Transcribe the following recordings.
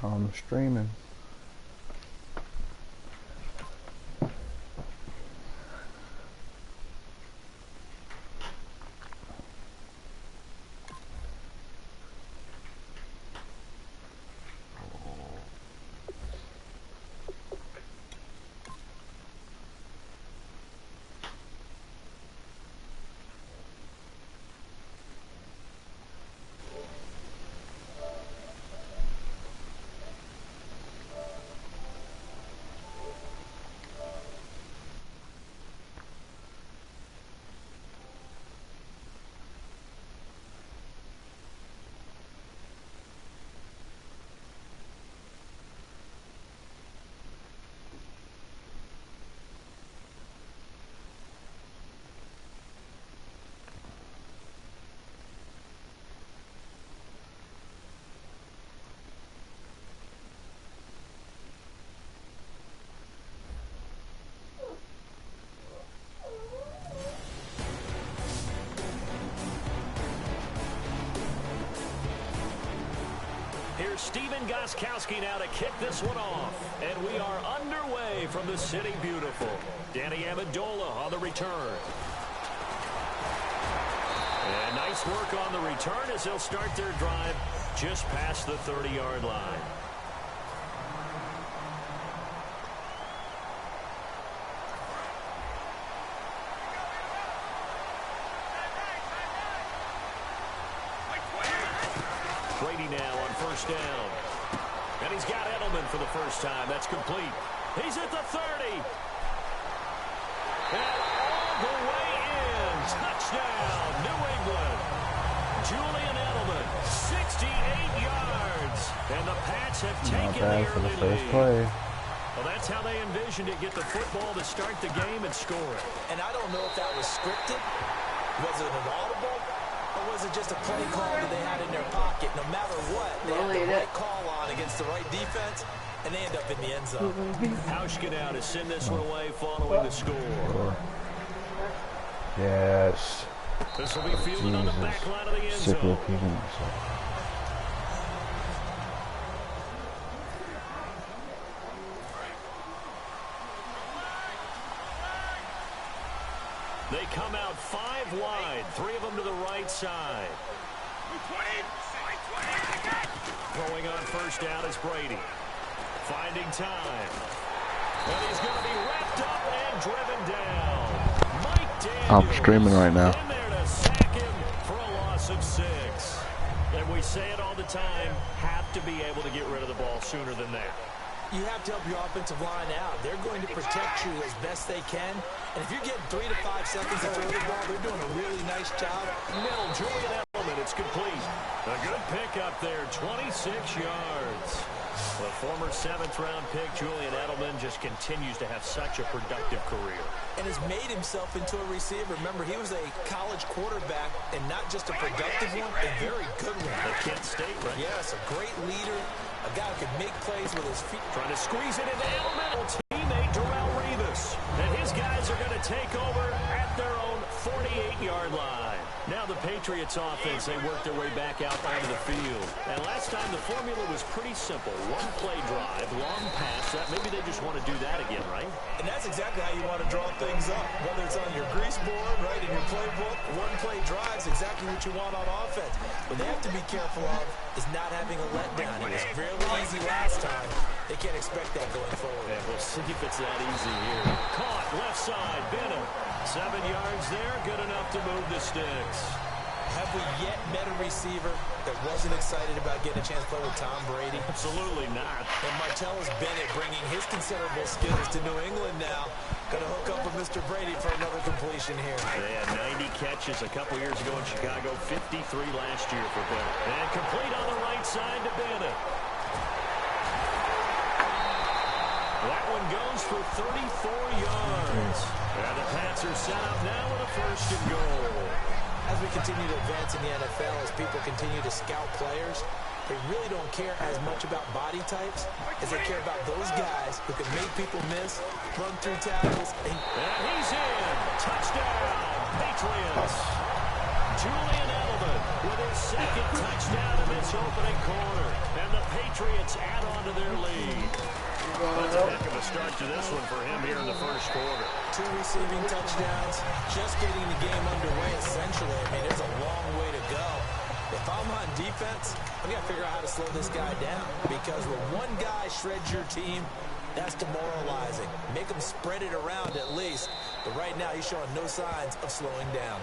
I'm streaming. Here's Steven Gostkowski now to kick this one off. And we are underway from the City Beautiful. Danny Amendola on the return. And nice work on the return as they'll start their drive just past the 30-yard line. Brady now on first down. And he's got Edelman for the first time. That's complete. He's at the 30. And all the way in. Touchdown, New England. Julian Edelman, 68 yards. And the Pats have taken the early lead. Well, that's how they envisioned it. Get the football to start the game and score it. And I don't know if that was scripted. Was it an audible? Or was it just a play call that they had in their pocket? No matter what, they had the right call on against the right defense, and they end up in the end zone. Hauschka now to send this one away following the score. Yes. This will be fielded on the back line of the end zone. They come out 5 wide, 3 of them to the right side. Throwing on first down is Brady. Finding time. And he's going to be wrapped up and driven down. Mike Daniels I'm streaming right now. in there to sack him for a loss of 6. And we say it all the time, have to be able to get rid of the ball sooner than that. You have to help your offensive line out. They're going to protect you as best they can. And if you're getting 3 to 5 seconds to throw the ball, they're doing a really nice job. Middle, Julian Edelman, it's complete. A good pickup there, 26 yards. The former 7th-round pick, Julian Edelman, just continues to have such a productive career. And has made himself into a receiver. Remember, he was a college quarterback, and not just a productive one, a very good one. At Kent State, right? Yes, a great leader, a guy who can make plays with his feet. Trying to squeeze it into Edelman. Teammate Darrelle Revis. And his guys are going to take over at their own 48-yard line. Now the Patriots offense, they work their way back out onto the field. And last time the formula was pretty simple. 1 play drive, long pass. Maybe they just want to do that again, right? And that's exactly how you want to draw things up. Whether it's on your grease board, right, in your playbook, 1 play drive is exactly what you want on offense. What they have to be careful of is not having a letdown. It was fairly easy last time. They can't expect that going forward. Yeah, we'll see if it's that easy here. Caught, left side, Bennett. 7 yards there, good enough to move the sticks. Have we yet met a receiver that wasn't excited about getting a chance to play with Tom Brady? Absolutely not. And Martellus Bennett bringing his considerable skills to New England now. Going to hook up with Mr. Brady for another completion here. They had 90 catches a couple years ago in Chicago, 53 last year for Bennett. And complete on the right side to Bennett. That one goes for 34 yards. And the Pats are set up now with a 1st and goal. As we continue to advance in the NFL, as people continue to scout players, they really don't care as much about body types as they care about those guys who can make people miss, run through tackles. And he's in. Touchdown, Patriots. Julian Edelman Edelman with his second touchdown in this opening quarter. And the Patriots add on to their lead. That's a heck of a start to this one for him here in the first quarter. 2 receiving touchdowns, just getting the game underway essentially. I mean, there's a long way to go. If I'm on defense, I've got to figure out how to slow this guy down. Because when one guy shreds your team, that's demoralizing. Make him spread it around at least. But right now, he's showing no signs of slowing down.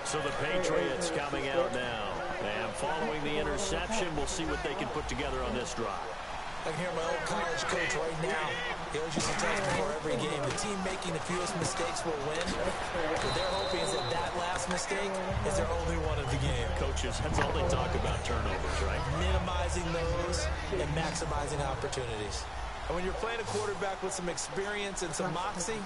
So the Patriots coming out now. And following the interception, we'll see what they can put together on this drive. I can hear my old college coach right now. He always used to tell us before every game, the team making the fewest mistakes will win. What they're hoping is that that last mistake is their only one of the game. Coaches, that's all they talk about, turnovers, right? Minimizing those and maximizing opportunities. And when you're playing a quarterback with some experience and some moxie,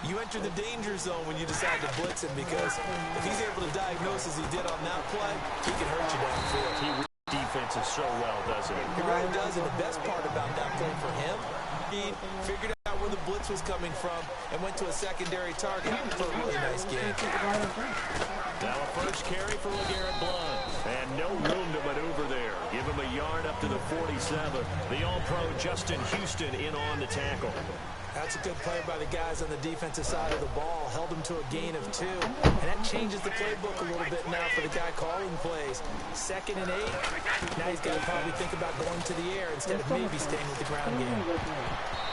you enter the danger zone when you decide to blitz him, because if he's able to diagnose as he did on that play, he can hurt you downfield. He reads defenses so well, doesn't he? He really does, and the best part about that play for him, he figured out where the blitz was coming from and went to a secondary target for a really nice game. Now a first carry for LeGarrette Blount. And no room to maneuver there. Give him a yard up to the 47. The All-Pro Justin Houston in on the tackle. That's a good play by the guys on the defensive side of the ball. Held him to a gain of 2. And that changes the playbook a little bit now for the guy calling plays. 2nd and 8. Now he's got to probably think about going to the air instead of maybe staying with the ground game.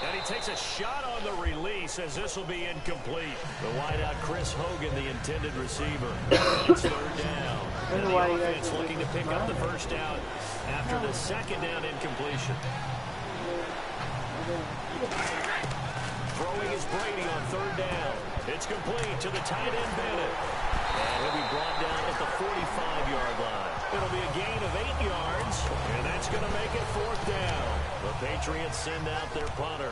And he takes a shot on the release as this will be incomplete. The wideout Chris Hogan, the intended receiver. And it's 3rd down. And the offense looking to pick up the first down after the 2nd down incompletion. Throwing is Brady on 3rd down. It's complete to the tight end Bennett. And he'll be brought down at the 45-yard line. It'll be a gain of 8 yards, and that's going to make it 4th down. The Patriots send out their punter,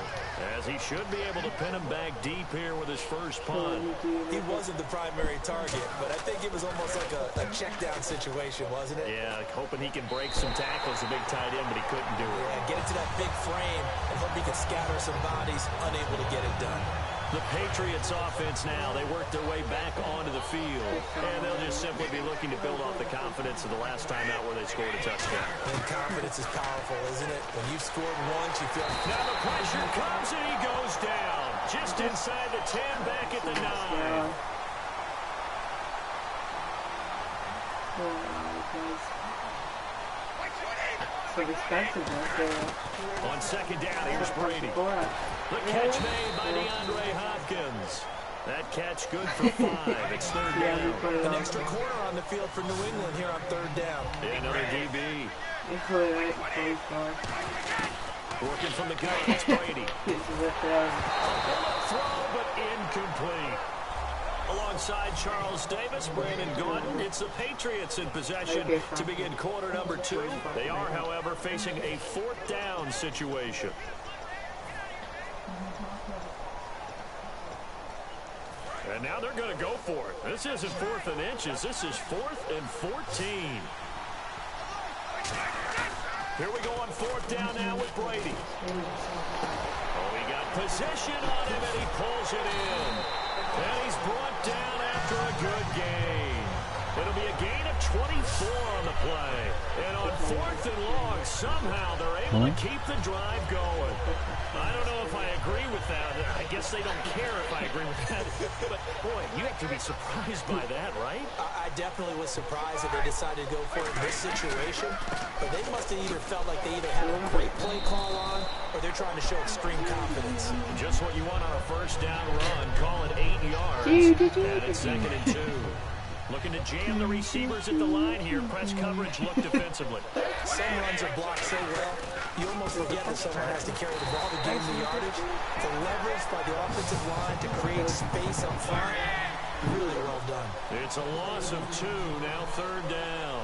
as he should be able to pin him back deep here with his first punt. He wasn't the primary target, but I think it was almost like a check-down situation, wasn't it? Yeah, hoping he can break some tackles, a big tight end, but he couldn't do it. Yeah, get it to that big frame and hope he can scatter some bodies, unable to get it done. The Patriots offense now, they work their way back onto the field, and they'll just simply be looking to build off the confidence of the last time out where they scored a touchdown. And confidence is powerful, isn't it? When you've scored once, you feel... Now the pressure comes and he goes down. Just inside the 10, back at the 9. On 2nd down, here's Brady. The catch made by DeAndre Hopkins. That catch good for 5. It's 3rd down. An extra corner on the field for New England here on 3rd down. Another DB. Working from the gun, it's Brady. Throw, but incomplete. Alongside Charles Davis, Brandon Gordon, it's the Patriots in possession to begin quarter number 2. They are, however, facing a 4th down situation. And now they're going to go for it. This isn't 4th and inches. This is 4th and 14. Here we go on 4th down now with Brady. Oh, he got position on him, and he pulls it in. And he's brought down after a good gain. It'll be a gain of 24 on the play. And on 4th and long, somehow they're able to keep the drive going. I don't know if I agree with that. I guess they don't care if I agree with that. But, boy, you have to be surprised by that, right? I definitely was surprised that they decided to go for it in this situation. But they must have either felt like they either had a great play call on or they're trying to show extreme confidence. Just what you want on a first down run. Call it 8 yards. And it's 2nd and 2. Looking to jam the receivers at the line here. Press coverage look defensively. Some runs are blocked so well, you almost forget that someone has to carry the ball to gain the yardage. The leverage by the offensive line to create space up front, really well done. It's a loss of 2, now 3rd down.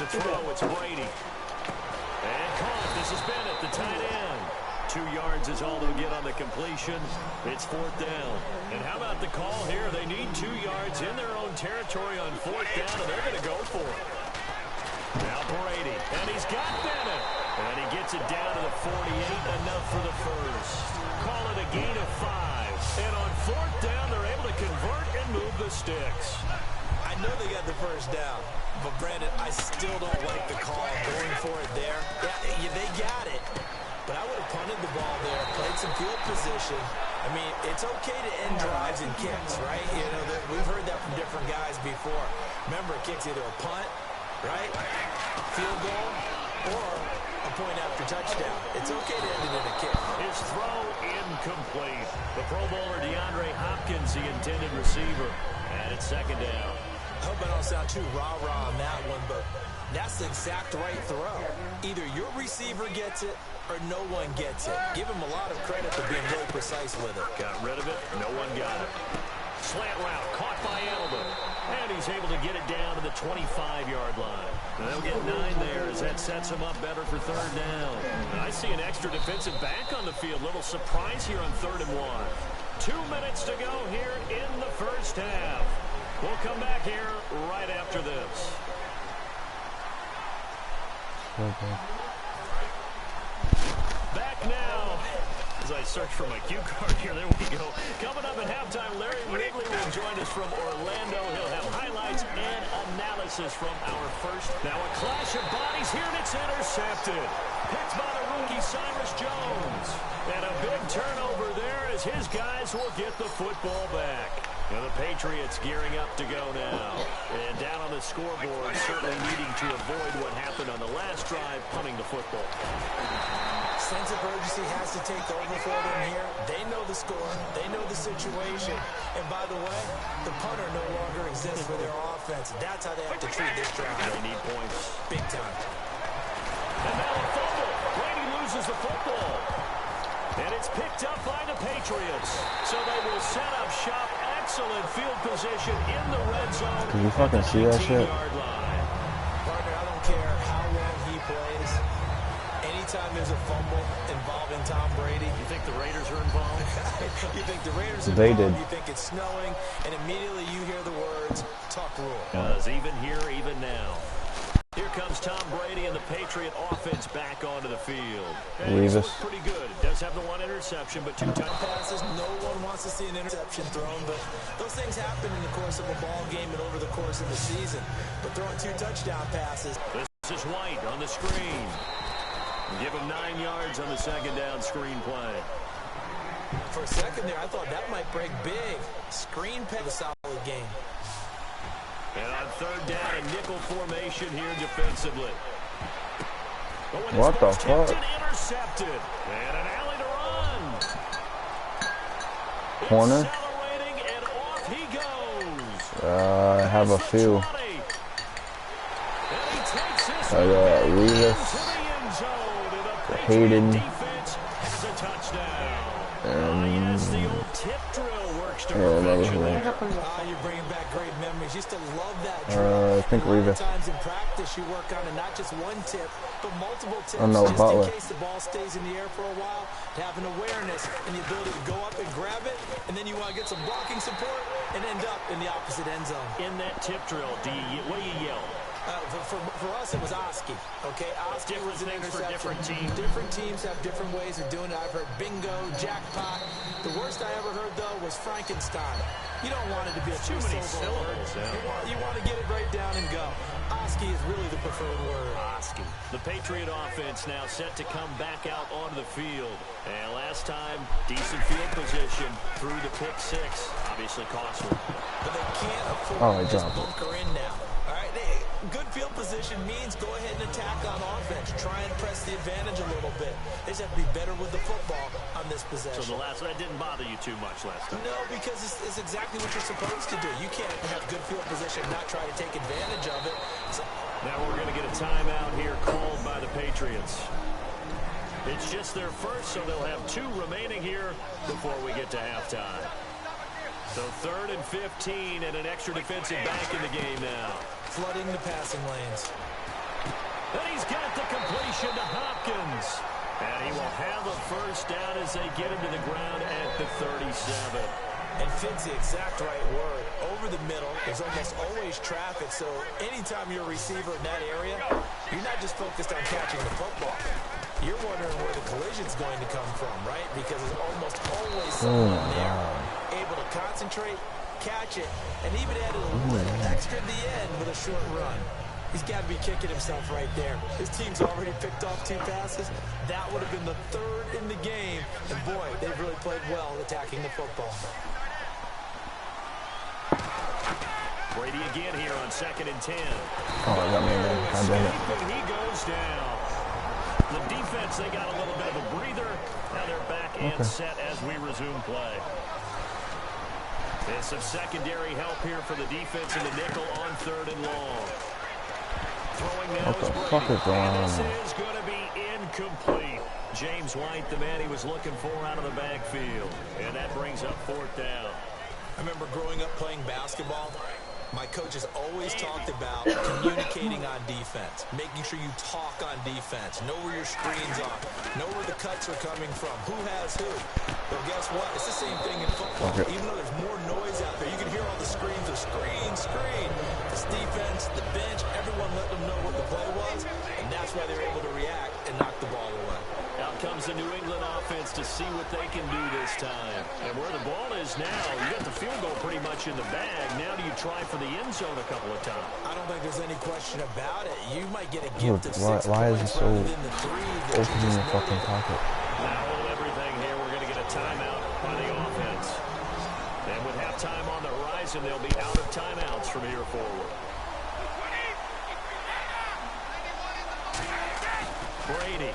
To throw, it's Brady. And caught, this is Bennett, the tight end. 2 yards is all they'll get on the completion. It's 4th down. And how about the call here? They need 2 yards in their own territory on 4th down, and they're going to go for it. Now Brady, and he's got Bennett. And he gets it down to the 48, enough for the first. Call it a gain of 5. And on 4th down, they're able to convert move the sticks. I know they got the first down, but Brandon, I still don't like the call going for it there. Yeah, they got it, but I would have punted the ball there, played some field position. I mean, it's okay to end drives and kicks, right? You know, we've heard that from different guys before. Remember, a kick's either a punt, right, field goal, or a point after touchdown. It's okay to end it in a kick. His throw incomplete. The Pro Bowler DeAndre Hopkins, the intended receiver, and it's second down. I hope I don't sound too rah-rah on that one, but that's the exact right throw. Either your receiver gets it or no one gets it. Give him a lot of credit for being really precise with it. Got rid of it. No one got it. Slant route caught by Edelman. And he's able to get it down to the 25-yard line. And they'll get 9 there as that sets him up better for third down. And I see an extra defensive back on the field. Little surprise here on 3rd and 1. 2 minutes to go here in the first half. We'll come back here right after this. Okay. Back now. As I search for my cue card here, there we go. Coming up at halftime, Larry Wrigley will join us from Orlando. He'll have highlights and analysis from our first. Now a clash of bodies here, and it's intercepted. Picked by the rookie Cyrus Jones. And a big turnover there as his guys will get the football back. Now the Patriots gearing up to go now. And down on the scoreboard, certainly needing to avoid what happened on the last drive, punting the football. Sense of urgency has to take over for them here. They know the score. They know the situation. And by the way, the punter no longer exists for their offense. That's how they have to treat this drive. They need points. Big time. And now a fumble. Brady loses the football. And it's picked up by the Patriots. So they will set up shop. Excellent field position in the red zone. Can you fucking see that shit? Partner, I don't care how long he plays. Anytime there's a fumble involving Tom Brady. You think the Raiders are involved? You think the Raiders are They involved. did. You think it's snowing. And immediately you hear the words, tuck rule. Because even here, even now. Here comes Tom Brady and the Patriot offense back onto the field. And he's looked pretty good. It does have the 1 interception, but 2 touchdowns. Passes. No one wants to see an interception thrown, but those things happen in the course of a ball game and over the course of the season. But throwing 2 touchdown passes. This is White on the screen. Give him 9 yards on the second down screen play. For a second there, I thought that might break big. Screen pass, a solid game. And on third down, a nickel formation here defensively. What the fuck? Intercepted. And an alley to run. Corner. Accelerating, and off he goes. I have a few. And he takes this I got Revis, to the end zone. And the Hayden, defense has a touchdown. and Yes, the old tip drill works to yeah, that was perfection me. there. You're bringing back great memories. Used to love that drill. I think A lot of Revis. times in practice, you work on it, not just one tip, but multiple tips, Oh, no, just Butler. in case the ball stays in the air for a while, to have an awareness and the ability to go up and grab it, and then you want to get some blocking support and end up in the opposite end zone. In that tip drill, what do you yell? For us, it was Oski. Okay, Oski was an things for interception. different teams. Different teams have different ways of doing it. I've heard bingo, jackpot. The worst I ever heard, though, was Frankenstein. You don't want it to be a Too many two-syllable word. syllables. You want to get it right down and go. Oski is really the preferred word. Oski. The Patriot offense now set to come back out onto the field. And last time, decent field position through the pick 6. Obviously costly. But they can't afford I to just dropped it. bunker in now. All right, good field position means go ahead and attack on offense. Try and press the advantage a little bit. They just have to be better with the football on this possession. So that didn't bother you too much last time. No, because it's exactly what you're supposed to do. You can't have good field position and not try to take advantage of it. So, now we're going to get a timeout here called by the Patriots. It's just their first, so they'll have 2 remaining here before we get to halftime. So 3rd and 15 and an extra defensive back in the game now. flooding the passing lanes. And he's got the completion to Hopkins. And he will have a first down as they get him to the ground at the 37. And fits the exact right word. Over the middle, there's almost always traffic, so anytime you're a receiver in that area, you're not just focused on catching the football. You're wondering where the collision's going to come from, right? Because there's almost always someone there able to concentrate catch it, and even added a little extra at the end with a short run. He's got to be kicking himself right there. His team's already picked off 2 passes. That would have been the 3rd in the game. And boy, they've really played well attacking the football. Brady again here on 2nd and 10. Oh, I got me again. God damn it. He goes down. The defense, they got a little bit of a breather. Now they're back and set as we resume play. And some secondary help here for the defense in the nickel on 3rd and long. Throwing now What the fuck is going on? This is going to be incomplete. James White, the man he was looking for out of the backfield. And that brings up 4th down. I remember growing up playing basketball. My coaches always talked about communicating on defense, making sure you talk on defense, know where your screens are, know where the cuts are coming from, who has who. But guess what? It's the same thing in football. Even though there's more noise out there, you can hear all the screams of screen. This defense, the bench, everyone let them know what the play was, and that's why they were able to react and knock the ball away. Out comes the New England offense to see what they can do this time. And where the ball is now, you got the field goal pretty much in the bag. Now do you try for the end zone a couple of times? I don't think there's any question about it. You might get a gift of 6 why is he points so rather than the 3 that opening the fucking pocket? Now hold everything here. We're going to get a timeout by the offense. And with halftime on the horizon, they'll be out of timeouts from here forward. Brady.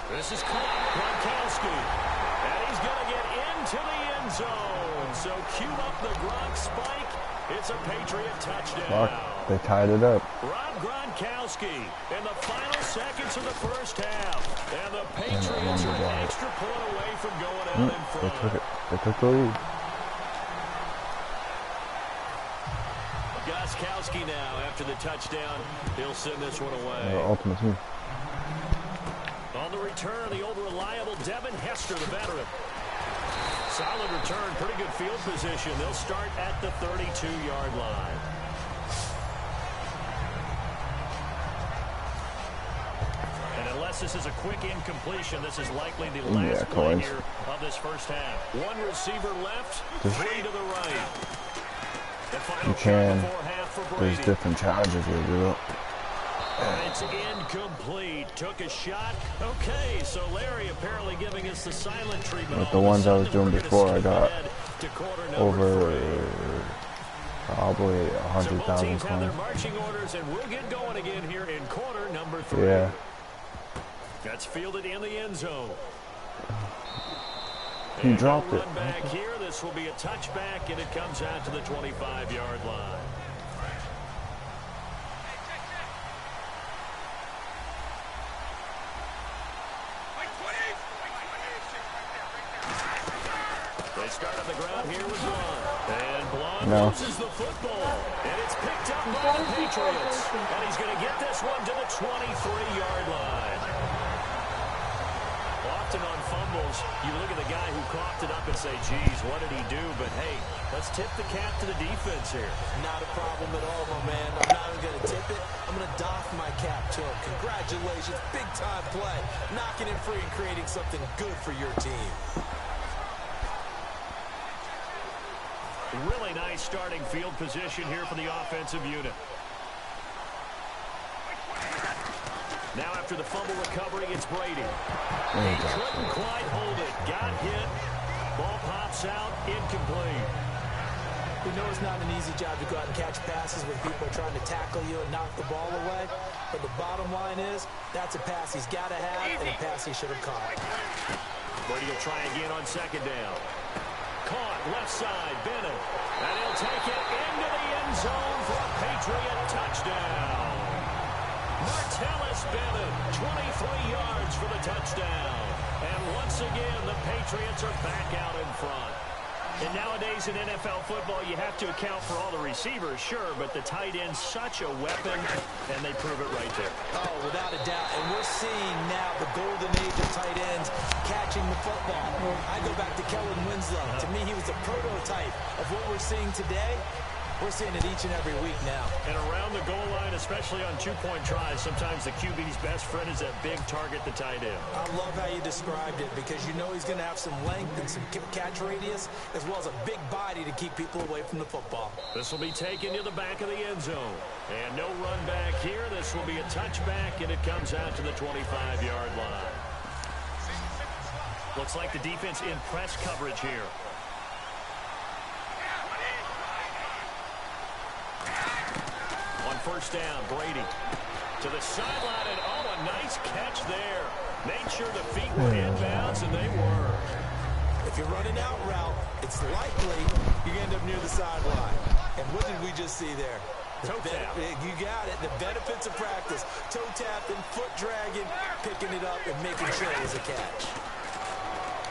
This is Gronkowski. And he's going to get into the end zone. So cue up the Gronk spike. It's a Patriot touchdown. Fuck, they tied it up. Rob Gronkowski in the final seconds of the first half. And the Patriots are an extra point away from going out in front. They took it. They took the lead. Gronkowski now after the touchdown. He'll send this one away. Ultimate team. On the return, the old reliable Devin Hester, the veteran. Solid return, pretty good field position. They'll start at the 32-yard line. And unless this is a quick incompletion, this is likely the last play here of this first half. One receiver left, 3 to the right. The final can. before half for There's Brady. different challenges you do. And it's incomplete. Took a shot. Okay, so Larry apparently giving us the silent treatment. With the ones I was doing before, I got over probably 100,000 have their coins. marching orders, and we'll get going again here in quarter number 3. Yeah. That's fielded in the end zone. He dropped it. Run back here. This will be a touchback, and it comes out to the 25-yard line. They start on the ground here with Blunt. And Blunt loses the football. And it's picked up by the Patriots. And he's going to get this one to the 23-yard line. Often on fumbles, you look at the guy who coughed it up and say, geez, what did he do? But, hey, let's tip the cap to the defense here. Not a problem at all, my man. I'm not even going to tip it. I'm going to doff my cap to him. Congratulations. Big-time play. Knocking it free and creating something good for your team. Really nice starting field position here for the offensive unit. Now after the fumble recovery, it's Brady. He couldn't quite hold it. Got hit. Ball pops out. Incomplete. We know it's not an easy job to go out and catch passes when people are trying to tackle you and knock the ball away. But the bottom line is, that's a pass he's got to have and a pass he should have caught. Brady will try again on 2nd down. Caught left side, Bennett. And he'll take it into the end zone for a Patriot touchdown. Martellus Bennett, 23 yards for the touchdown. And once again, the Patriots are back out in front. And nowadays in NFL football, you have to account for all the receivers, sure, but the tight end's such a weapon, and they prove it right there. Oh, without a doubt. And we're seeing now the golden age of tight ends catching the football. I go back to Kellen Winslow. To me, he was a prototype of what we're seeing today. We're seeing it each and every week now. And around the goal line, especially on two-point tries, sometimes the QB's best friend is that big target, the tight end. I love how you described it because you know he's going to have some length and some catch radius as well as a big body to keep people away from the football. This will be taken to the back of the end zone. And no run back here. This will be a touchback, and it comes out to the 25-yard line. Looks like the defense in press coverage here. On first down, Brady to the sideline, and oh, a nice catch there. Made sure the feet were inbounds, and they were. If you're running out route, it's likely you're going to end up near the sideline. And what did we just see there? Toe tap. You got it. The benefits of practice. Toe tapping, foot dragging, picking it up, and making sure it was a catch.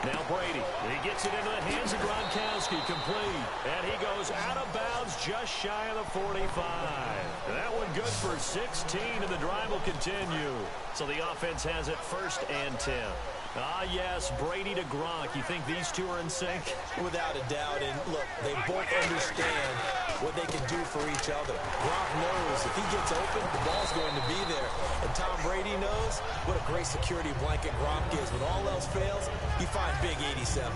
Now Brady, he gets it into the hands of Gronkowski, complete. And he goes out of bounds just shy of the 45. That one good for 16, and the drive will continue. So the offense has it 1st and 10. Ah, yes, Brady to Gronk. You think these two are in sync? Without a doubt. And look, they both understand what they can do for each other. Gronk knows if he gets open, the ball's going to be there. And Tom Brady knows what a great security blanket Gronk is. When all else fails, you find big 87.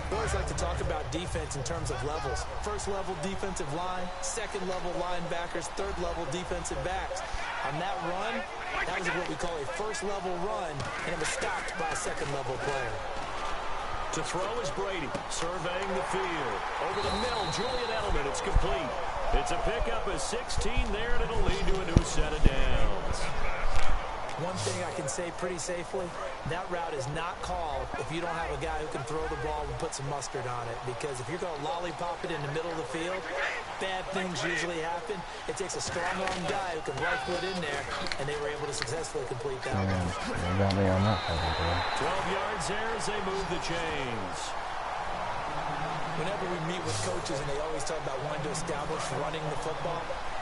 We always like to talk about defense in terms of levels. First level defensive line, second level linebackers, third level defensive backs. On that run, that was what we call a first level run, and it was stopped by a second level player. To throw is Brady, surveying the field. Over the middle, Julian Edelman, it's complete. It's a pickup of 16 there, and it'll lead to a new set of downs. One thing I can say pretty safely, that route is not called if you don't have a guy who can throw the ball and put some mustard on it. Because if you're going to lollipop it in the middle of the field, bad things usually happen. It takes a strong-arm guy who can rifle it in there, and they were able to successfully complete that one. They got me on that one. 12 yards there as they move the chains. Whenever we meet with coaches and they always talk about wanting to establish running the football,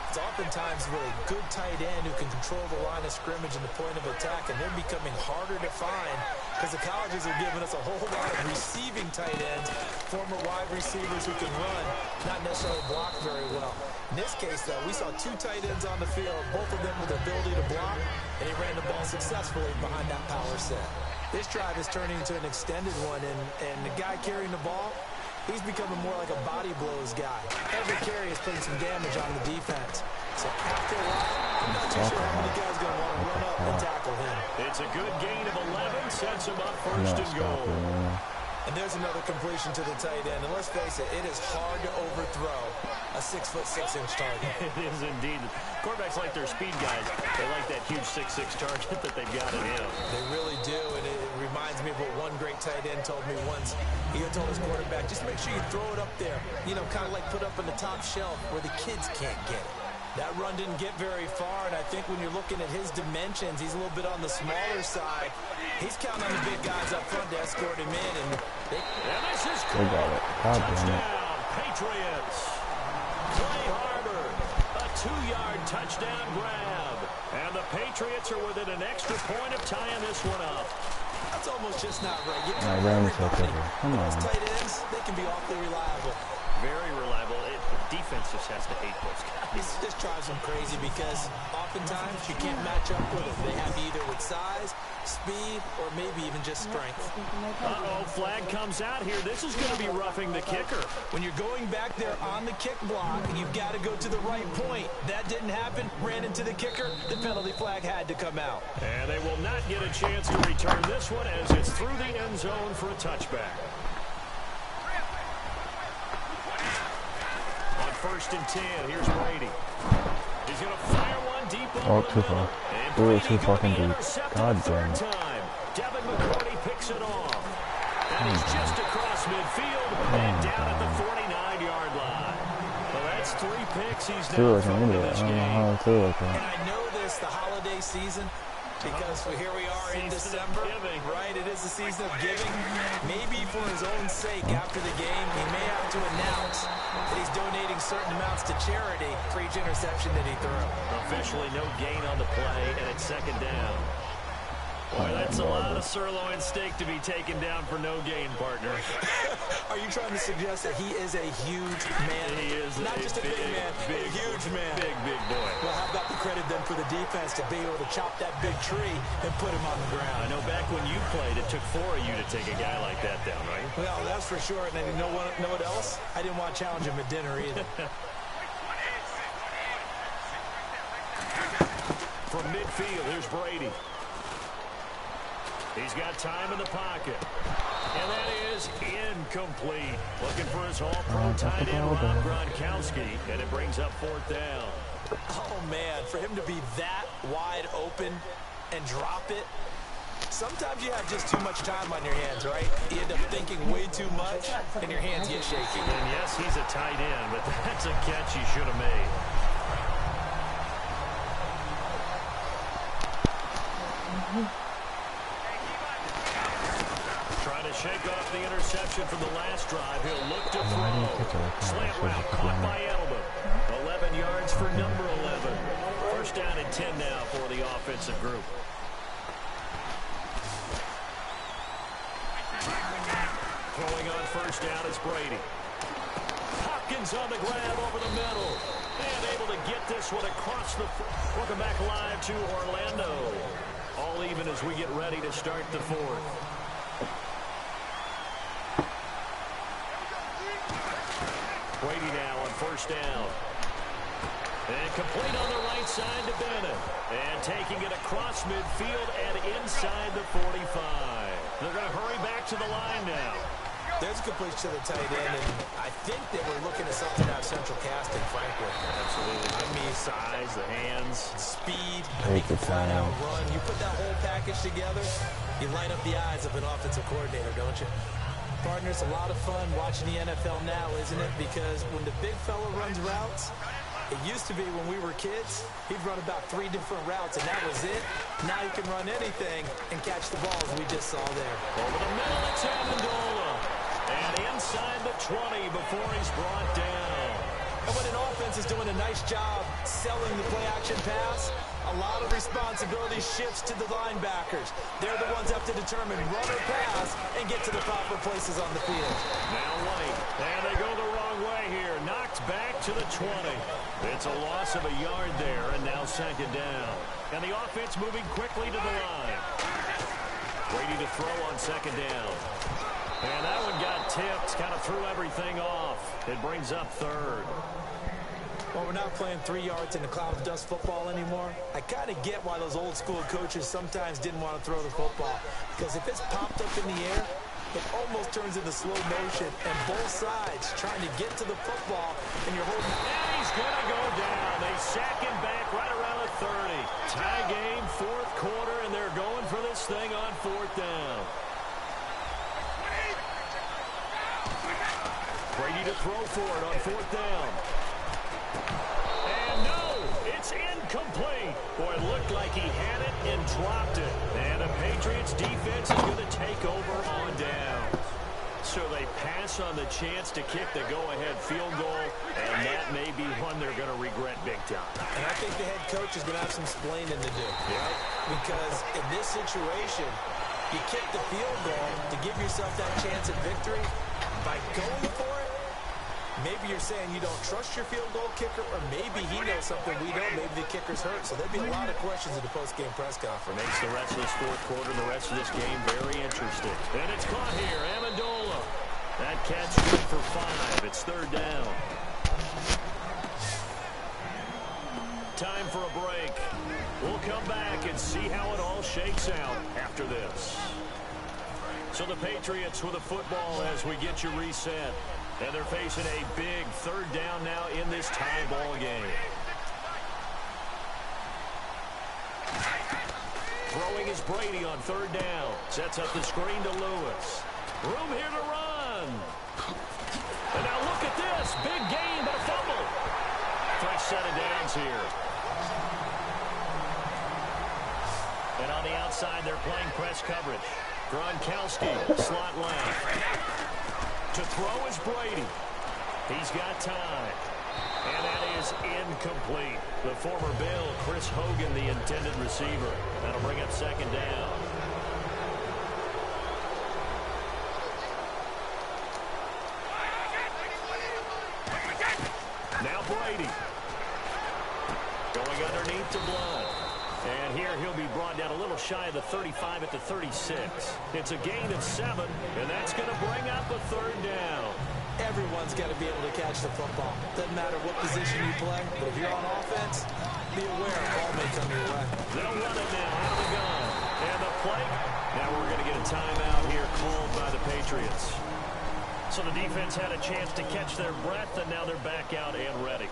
it's oftentimes with a good tight end who can control the line of scrimmage and the point of attack, and they're becoming harder to find because the colleges are giving us a whole lot of receiving tight ends, former wide receivers who can run, not necessarily block very well. In this case, though, we saw two tight ends on the field, both of them with the ability to block, and he ran the ball successfully behind that power set. This drive is turning into an extended one, and the guy carrying the ball, he's becoming more like a body blows guy. Every carry is putting some damage on the defense. So after a while, I'm not too sure how many guys are going to want to run up and tackle him. It's a good gain of 11, sets him up 1st and goal. And there's another completion to the tight end. And let's face it is hard to overthrow a 6'6" target. It is indeed. Quarterbacks like their speed guys. They like that huge 6'6" target that they've got in him. They really do, and it reminds me of what one great tight end told me once. He told his quarterback, just make sure you throw it up there, you know, kind of like put up on the top shelf where the kids can't get it. That run didn't get very far, and I think when you're looking at his dimensions, he's a little bit on the smaller side. He's counting on the big guys up front to escort him in. And this is They got it. God damn it. touchdown, Patriots. Clay Harbor, a 2-yard touchdown grab. And the Patriots are within an extra point of tying this one up. That's almost just not right. You My Rams took over. Come on. those tight ends, they can be awfully reliable. Very reliable. The defense just has to hate those guys. This drives them crazy because oftentimes you can't match up with them. They have either with size, speed, or maybe even just strength. Uh-oh, flag comes out here. This is going to be roughing the kicker. When you're going back there on the kick block, you've got to go to the right point. That didn't happen. Ran into the kicker. The penalty flag had to come out. And they will not get a chance to return this one as it's through the end zone for a touchback. On 1st and 10, here's Brady. He's going to fire one deep over Oh, too far. Ooh, too fucking deep. God damn it. Devin McCourty picks it off. And he's just across midfield and down at the 49-yard line. Well, that's 3 picks. He's now from this game. And I know this, the holiday season, because here we are in December, right? It is the season of giving. Maybe for his own sake, after the game, he may have to announce that he's donating certain amounts to charity for each interception that he threw. Officially no gain on the play, and it's 2nd down. Boy, that's a lot of sirloin steak to be taken down for no gain, partner. Are you trying to suggest that he is a huge man? He is not just a big man, a huge man. Big boy. Well, how about the credit then for the defense to be able to chop that big tree and put him on the ground? I know back when you played, it took 4 of you to take a guy like that down, right? Well, that's for sure. And you know what else? I didn't want to challenge him at dinner either. From midfield, here's Brady. He's got time in the pocket. And that is incomplete. Looking for his all-pro tight end, Rob Gronkowski. And it brings up 4th down. Oh, man, for him to be that wide open and drop it. Sometimes you have just too much time on your hands, right? You end up thinking way too much, and your hands get shaky. And yes, he's a tight end, but that's a catch he should have made. Trying to shake off the interception from the last drive. He'll look to throw. Slant route caught by Edelman. 11 yards for number 11. First down and 10 now for the offensive group. Throwing on first down is Brady. Hopkins on the grab over the middle. And able to get this one across the... Welcome back live to Orlando. All even as we get ready to start the 4th. Brady now on first down. And complete on the right side to Bennett. And taking it across midfield and inside the 45. They're going to hurry back to the line now. There's a completion to the tight end, and I think they were looking at something out of central casting, frankly. Absolutely. I mean, size, the hands, speed, take the time. Run. You put that whole package together, you light up the eyes of an offensive coordinator, don't you? Partner, it's a lot of fun watching the NFL now, isn't it? Because when the big fella runs routes, it used to be when we were kids, he'd run about 3 different routes, and that was it. Now he can run anything and catch the ball, as we just saw there. Over the middle, it's Amendola. And inside the 20 before he's brought down. And when an offense is doing a nice job selling the play-action pass, a lot of responsibility shifts to the linebackers. They're the ones that have to determine run or pass and get to the proper places on the field. Now White, and they go the wrong way here. Knocked back to the 20. It's a loss of a yard there, and now second down. And the offense moving quickly to the line. Brady to throw on second down. And that one got tipped, kind of threw everything off. It brings up 3rd. Well, we're not playing 3 yards in a cloud of dust football anymore. I kind of get why those old school coaches sometimes didn't want to throw the football. Because if it's popped up in the air, it almost turns into slow motion. And both sides trying to get to the football, and you're holding... And he's going to go down. They sack him back right around the 30. Tie game, 4th quarter, and they're going for this thing on 4th down. Brady to throw for it on 4th down. And no, it's incomplete. Boy, it looked like he had it and dropped it. And the Patriots defense is going to take over on down. So they pass on the chance to kick the go-ahead field goal, and that may be one they're going to regret big time. And I think the head coach is going to have some explaining to do, right? Because in this situation, you kick the field goal to give yourself that chance at victory. By going for it, maybe you're saying you don't trust your field goal kicker, or maybe he knows something we don't. Maybe the kicker's hurt. So there'd be a lot of questions in the post-game press conference. Makes the rest of this 4th quarter and the rest of this game very interesting. And it's caught here. Amendola. That catch good for 5. It's 3rd down. Time for a break. We'll come back and see how it all shakes out after this. So the Patriots with a football as we get you reset. And they're facing a big 3rd down now in this tie ball game. Throwing is Brady on 3rd down. Sets up the screen to Lewis. Room here to run. And now look at this. Big gain, but a fumble. Fresh set of downs here. And on the outside, they're playing press coverage. Gronkowski, slot left. To throw is Brady. He's got time. And that is incomplete. The former Bill, Chris Hogan, the intended receiver. That'll bring up second down. Now Brady. Going underneath to Blood. And here he'll be brought down a little shy of the 35 at the 36. It's a gain of 7, and that's going to bring up a third down. Everyone's got to be able to catch the football. Doesn't matter what position you play, but if you're on offense, be aware the ball may come your way. They'll run it now out of the gun. And the play. Now we're going to get a timeout here called by the Patriots. So the defense had a chance to catch their breath, and now they're back out and ready.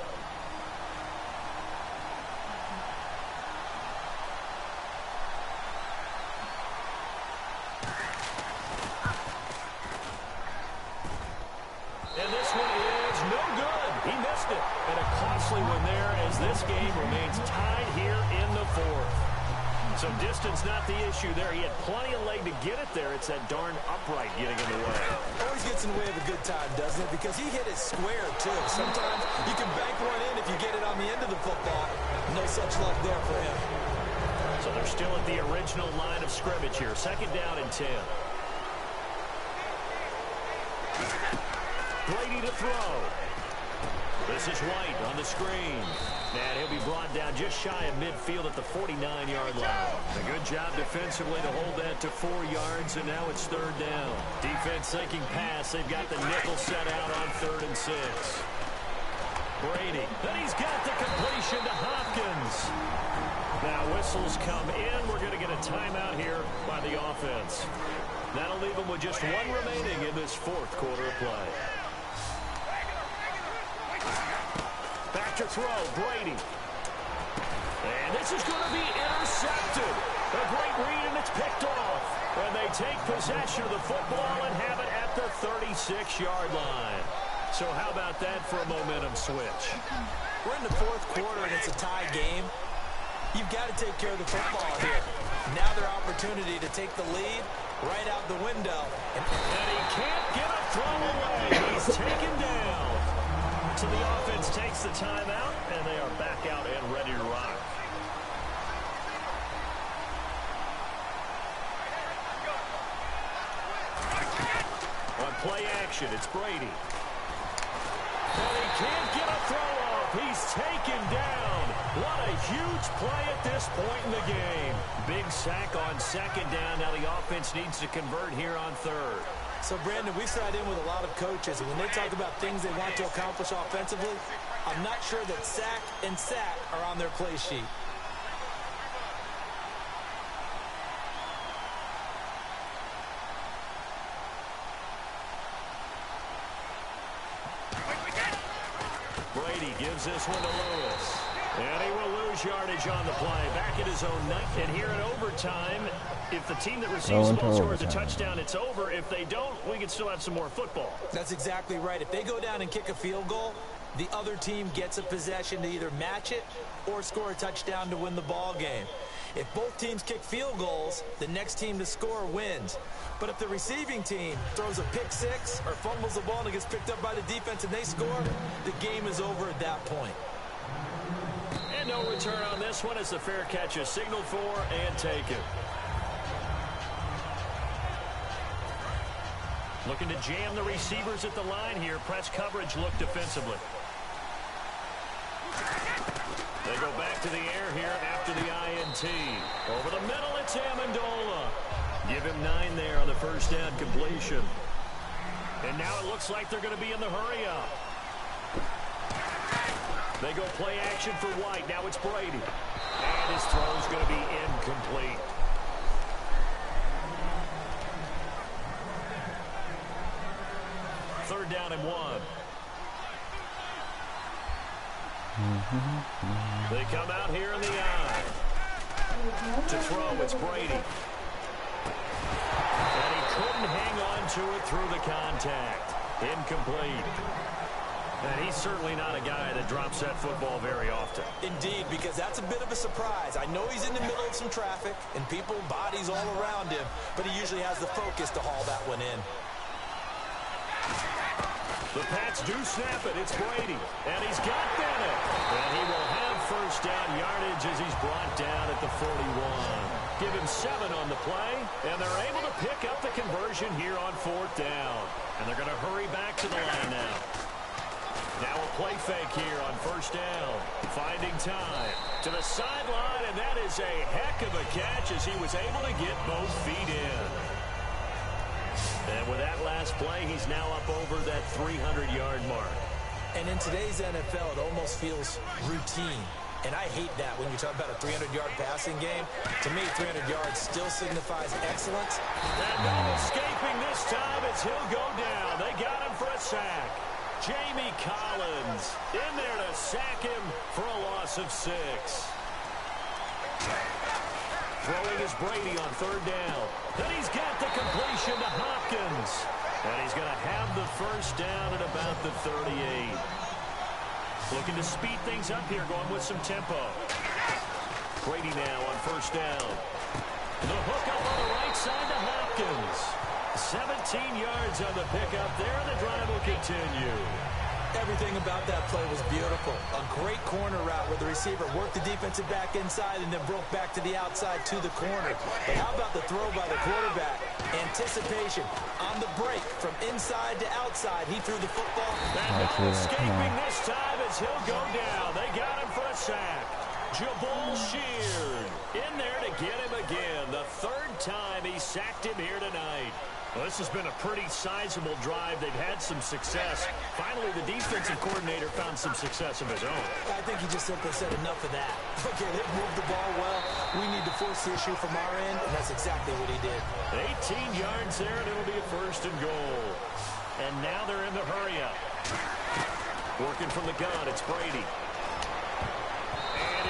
And this one is no good. He missed it. And a costly one there as this game remains tied here in the fourth. So distance not the issue there. He had plenty of leg to get it there. It's that darn upright getting in the way. Always gets in the way of a good time, doesn't it? Because he hit it square, too. Sometimes you can bank one in if you get it on the end of the football. No such luck there for him. So they're still at the original line of scrimmage here. 2nd down and 10. Brady to throw. This is White on the screen. And he'll be brought down just shy of midfield at the 49-yard line. A good job defensively to hold that to 4 yards, and now it's 3rd down. Defense thinking pass. They've got the nickel set out on 3rd and 6. Brady. And he's got the completion to Hopkins. Now whistles come in. We're going to get a timeout here by the offense. That'll leave them with just 1 remaining in this 4th quarter of play. Back to throw, Brady. And this is going to be intercepted. A great read, and it's picked off. And they take possession of the football and have it at the 36-yard line. So how about that for a momentum switch? We're in the 4th quarter, and it's a tie game. You've got to take care of the football here. Now their opportunity to take the lead right out the window. And he can't get a throw away. He's taken down. So the offense takes the timeout, and they are back out and ready to rock. On play action, it's Brady. And he can't get a throw off. He's taken down. What a huge play at this point in the game. Big sack on 2nd down. Now the offense needs to convert here on 3rd. So, Brandon, we sat in with a lot of coaches, and when they talk about things they want to accomplish offensively, I'm not sure that sack and sack are on their play sheet. Brady gives this one to Lewis. And he will lose yardage on the play. Back at his own 9. And here in overtime, if the team that receives the ball scores a touchdown, it's over. If they don't, we can still have some more football. That's exactly right. If they go down and kick a field goal, the other team gets a possession to either match it or score a touchdown to win the ball game. If both teams kick field goals, the next team to score wins. But if the receiving team throws a pick 6 or fumbles the ball and it gets picked up by the defense and they score, the game is over at that point. And no return on this one as the fair catch is signaled for and taken. Looking to jam the receivers at the line here. Press coverage look defensively. They go back to the air here after the INT. Over the middle, it's Amendola. Give him 9 there on the first down completion. And now it looks like they're going to be in the hurry-up. They go play action for White. Now it's Brady. And his throw's going to be incomplete. Third down and 1. They come out here in the eye. To throw, it's Brady. And he couldn't hang on to it through the contact. Incomplete. And he's certainly not a guy that drops that football very often. Indeed, because that's a bit of a surprise. I know he's in the middle of some traffic and people, bodies all around him, but he usually has the focus to haul that one in. The Pats do snap it. It's Brady. And he's got Bennett. And he will have first down yardage as he's brought down at the 41. Give him 7 on the play. And they're able to pick up the conversion here on 4th down. And they're going to hurry back to the line now. Now a play fake here on first down. Finding time to the sideline, and that is a heck of a catch as he was able to get both feet in. And with that last play, he's now up over that 300-yard mark. And in today's NFL, it almost feels routine. And I hate that when you talk about a 300-yard passing game. To me, 300 yards still signifies excellence. And no escaping this time as he'll go down. They got him for a sack. Jamie Collins in there to sack him for a loss of 6. Throwing is Brady on third down. Then he's got the completion to Hopkins. And he's going to have the first down at about the 38. Looking to speed things up here, going with some tempo. Brady now on first down. The hook up on the right side to Hopkins. 17 yards on the pickup there, and the drive will continue. Everything about that play was beautiful. A great corner route where the receiver worked the defensive back inside and then broke back to the outside to the corner. But how about the throw by the quarterback? Anticipation on the break from inside to outside. He threw the football. And no escaping this time as he'll go down. They got him for a sack. Jabal Sheard in there to get him again. The third time he sacked him here tonight. Well, this has been a pretty sizable drive. They've had some success. Finally, the defensive coordinator found some success of his own. I think he just simply said enough of that. Okay, they've moved the ball well. We need to force the issue from our end, and that's exactly what he did. 18 yards there, and it'll be a first and goal. And now they're in the hurry-up. Working from the gun, it's Brady.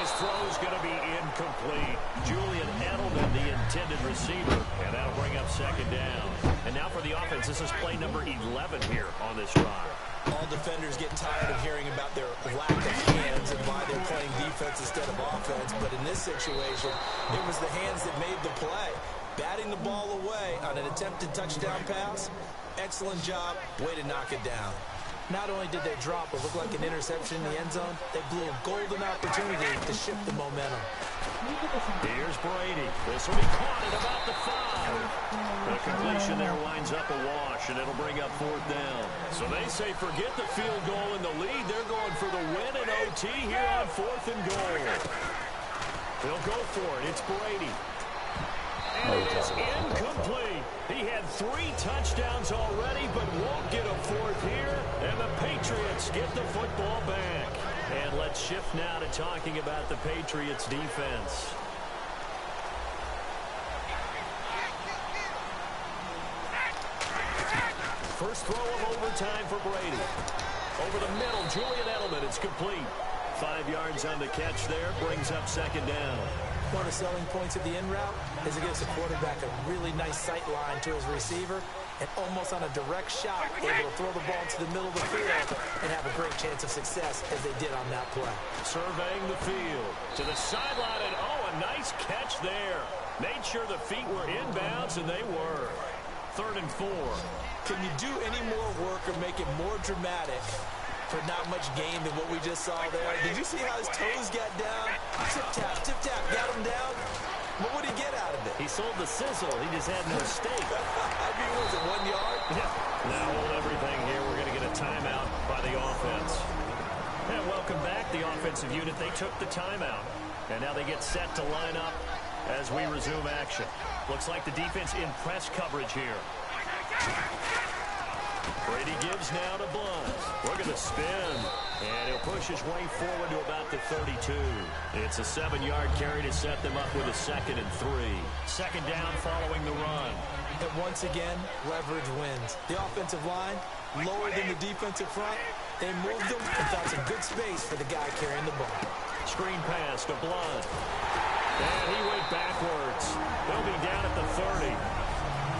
His throw's going to be incomplete. Julian Edelman, the intended receiver, and that'll bring up second down. And now for the offense, this is play number 11 here on this drive. All defenders get tired of hearing about their lack of hands and why they're playing defense instead of offense. But in this situation, it was the hands that made the play. Batting the ball away on an attempted touchdown pass. Excellent job. Way to knock it down. Not only did they drop what looked like an interception in the end zone, they blew a golden opportunity to shift the momentum. Here's Brady. This will be caught at about the 5. The completion there winds up a wash, and it'll bring up fourth down. So they say forget the field goal in the lead. They're going for the win in OT here on fourth and goal. They'll go for it. It's Brady. And it is incomplete. He had 3 touchdowns already, but won't get a fourth here. And the Patriots get the football back. And let's shift now to talking about the Patriots defense. First throw of overtime for Brady. Over the middle, Julian Edelman. It's complete. 5 yards on the catch there. Brings up second down. One of the selling points of the in route is it gives the quarterback a really nice sight line to his receiver and almost on a direct shot able to throw the ball into the middle of the field and have a great chance of success as they did on that play. Surveying the field to the sideline, and a nice catch there. Made sure the feet were inbounds, and they were. 3rd and 4. Can you do any more work or make it more dramatic for not much gain than what we just saw there? Did you see how his toes got down? Tip tap, got him down. What would he get out of it? He sold the sizzle. He just had no steak. I mean, was it 1 yard? Yeah. Now hold everything here. We're going to get a timeout by the offense. And welcome back, the offensive unit. They took the timeout. And now they get set to line up as we resume action. Looks like the defense in press coverage here. Brady gives now to Blunt. We're going to spin. And he'll push his way forward to about the 32. It's a 7-yard carry to set them up with a 2nd and 3. Second down following the run. And once again, leverage wins. The offensive line, lower than the defensive front. They moved them and found some good space for the guy carrying the ball. Screen pass to Blunt. And he went backwards. They'll be down at the 30.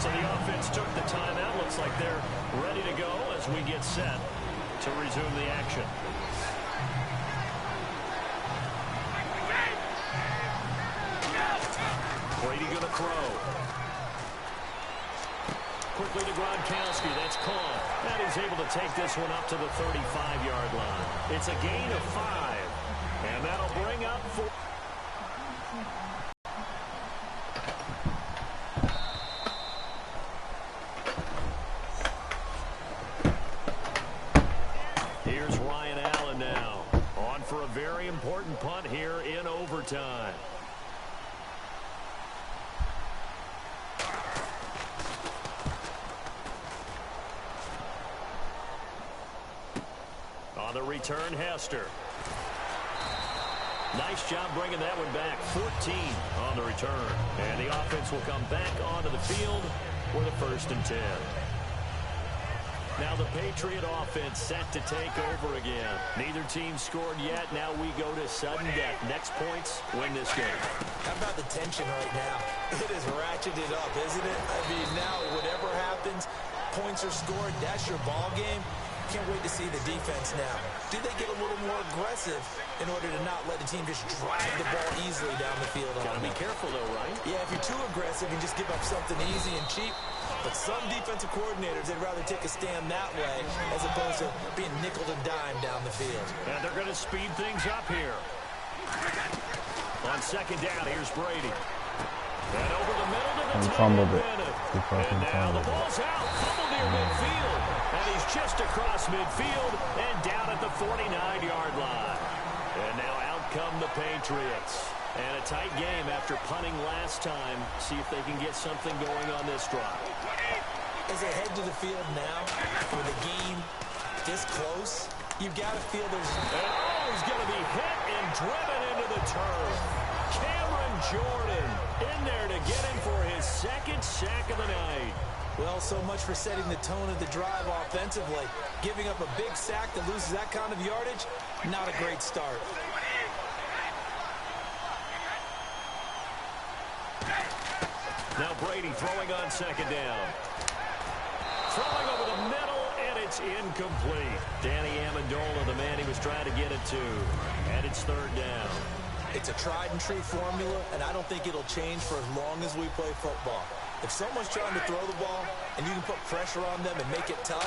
So the offense took the timeout. Looks like they're ready to go as we get set to resume the action. Brady going to throw. Quickly to Gronkowski. That's caught. And he's able to take this one up to the 35-yard line. It's a gain of 5. And that'll bring up 4. Here's Ryan Allen. overtime. On the return, Hester. Nice job bringing that one back. 14 on the return. And the offense will come back onto the field for the 1st and 10. Now the Patriot offense set to take over again. Neither team scored yet. Now we go to sudden death. Next points win this game. How about the tension right now? It is ratcheted up, isn't it? I mean, now whatever happens, points are scored. That's your ball game. Can't wait to see the defense now. Do they get a little more aggressive in order to not let the team just drag the ball easily down the field? Gotta be careful, though, right? Yeah, if you're too aggressive and just give up something easy and cheap. But some defensive coordinators, they'd rather take a stand that way as opposed to being nickel and dime down the field. And they're going to speed things up here. On 2nd down, here's Brady. And over the middle to the fumbled it. And now the ball's out. Fumbled near midfield. And he's just across midfield and down at the 49-yard line. And now out come the Patriots. And a tight game after punting last time. See if they can get something going on this drive. As they head to the field now, with the game this close, you've got to feel there's... Oh, he's going to be hit and driven into the turf. Cameron Jordan in there to get him for his 2nd sack of the night. Well, so much for setting the tone of the drive offensively. Giving up a big sack that loses that kind of yardage, not a great start. Now Brady throwing on 2nd down. Throwing over the middle, and it's incomplete. Danny Amendola, the man he was trying to get it to. And it's 3rd down. It's a tried-and-true formula, and I don't think it'll change for as long as we play football. If someone's trying to throw the ball and you can put pressure on them and make it tough,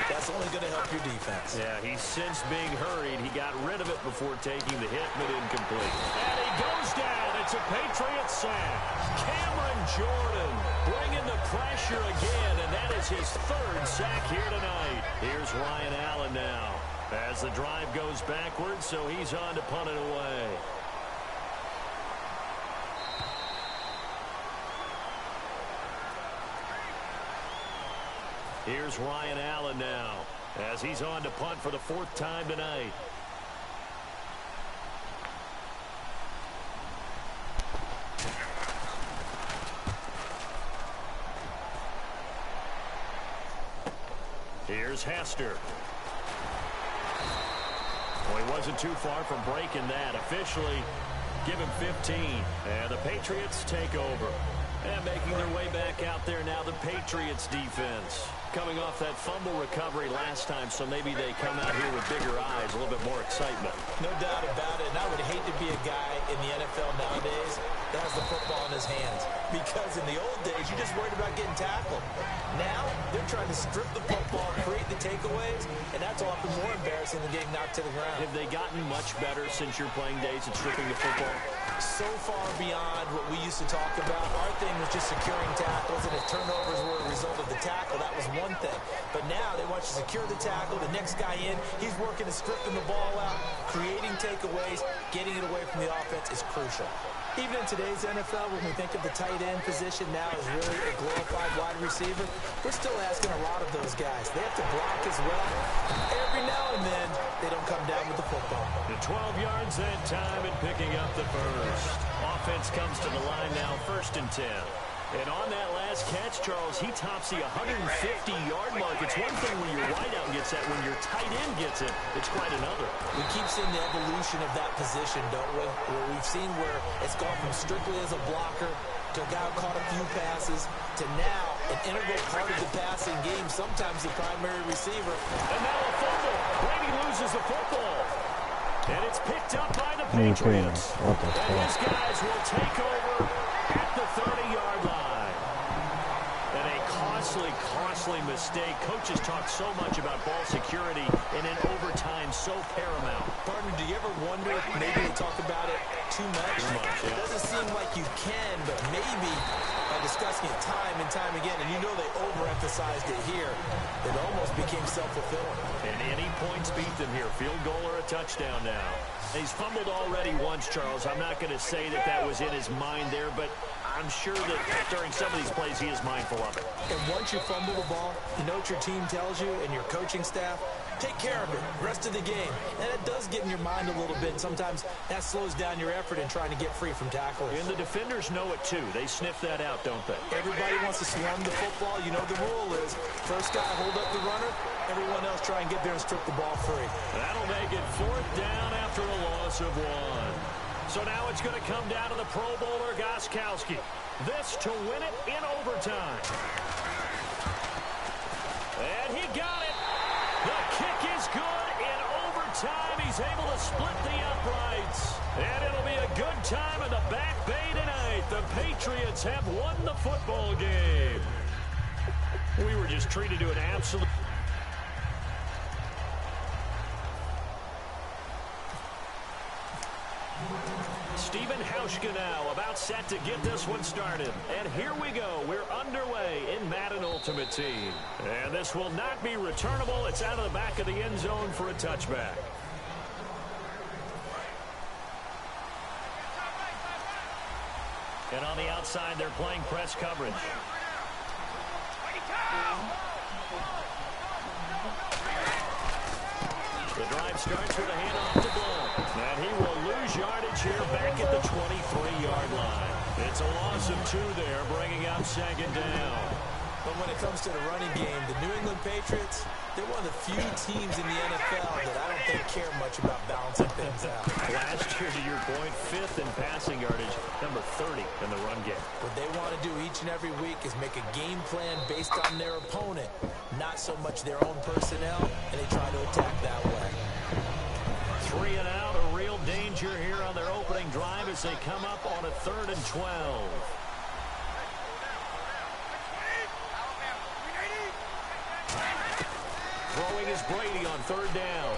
that's only going to help your defense. Yeah, he's since being hurried. He got rid of it before taking the hit, but incomplete. And he goes down. It's a Patriot sack. Cameron Jordan bringing the pressure again, and that is his 3rd sack here tonight. Here's Ryan Allen now as the drive goes backwards, so he's on to punt it away. Here's Ryan Allen now as he's on to punt for the 4th time tonight. Here's Hester. Well, he wasn't too far from breaking that. Officially, give him 15. And the Patriots take over. And making their way back out there now, the Patriots defense. Coming off that fumble recovery last time, so maybe they come out here with bigger eyes, a little bit more excitement. No doubt about it, and I would hate to be a guy in the NFL nowadays that has the football in his hands. Because in the old days, you just worried about getting tackled. Now, they're trying to strip the football, create the takeaways, and that's often more embarrassing than getting knocked to the ground. Have they gotten much better since your playing days at stripping the football? So far beyond what we used to talk about. Our thing was just securing tackles, and if turnovers were a result of the tackle, that was one thing. But now they want you to secure the tackle, the next guy in, he's working to stripping the ball out, creating takeaways, getting it away from the offense is crucial. Even in today's NFL, when we think of the tight end position now as really a glorified wide receiver, we're still asking a lot of those guys. They have to block as well. Every now and then, they don't come down with the football. The 12 yards that time and picking up the 1st. Offense comes to the line now, 1st and 10. And on that last catch, Charles, he tops the 150-yard mark. It's one thing when your wideout gets that. When your tight end gets it, it's quite another. We keep seeing the evolution of that position, don't we? Where we've seen where it's gone from strictly as a blocker to a guy who caught a few passes to now an integral part of the passing game, sometimes the primary receiver. And now a fumble. Brady loses the football. And it's picked up by the Patriots. And these guys will take over at the 30-yard line. And a costly mistake. Coaches talk so much about ball security in an overtime becomes so paramount. Partner, do you ever wonder if maybe they talk about it too much? Yeah. It doesn't seem like you can, but maybe by discussing it time and time again, and you know they overemphasized it here, it almost became self-fulfilling. And any points beat them here. Field goal or a touchdown now. He's fumbled already once, Charles. I'm not going to say that that was in his mind there, but I'm sure that during some of these plays he is mindful of it. And once you fumble the ball, you know what your team tells you and your coaching staff? Take care of it rest of the game. And it does get in your mind a little bit. Sometimes that slows down your effort in trying to get free from tacklers. And the defenders know it too. They sniff that out, don't they? Everybody wants to swarm the football. You know the rule is first guy hold up the runner, everyone else try and get there and strip the ball free. That'll make it 4th down after a loss of 1. So now it's going to come down to the Pro Bowler Gostkowski. This to win it in overtime. And he got it. The kick is good in overtime. He's able to split the uprights. And it'll be a good time in the Back Bay tonight. The Patriots have won the football game. We were just treated to an absolute... Stephen Hauschka now about set to get this one started. And here we go. We're underway in Madden Ultimate Team. And this will not be returnable. It's out of the back of the end zone for a touchback. And on the outside, they're playing press coverage. The drive starts with a handoff to Blount. And he will lose yardage here back at the 23-yard line. It's a loss of 2 there, bringing up 2nd down. But when it comes to the running game, the New England Patriots, they're one of the few teams in the NFL that I don't think care much about balancing things out. Last year, to your point, 5th in passing yardage, number 30 in the run game. What they want to do each and every week is make a game plan based on their opponent, not so much their own personnel, and they try to attack that way. 3 and out, a real danger here on their opening drive as they come up on a 3rd and 12. Throwing is Brady on 3rd down.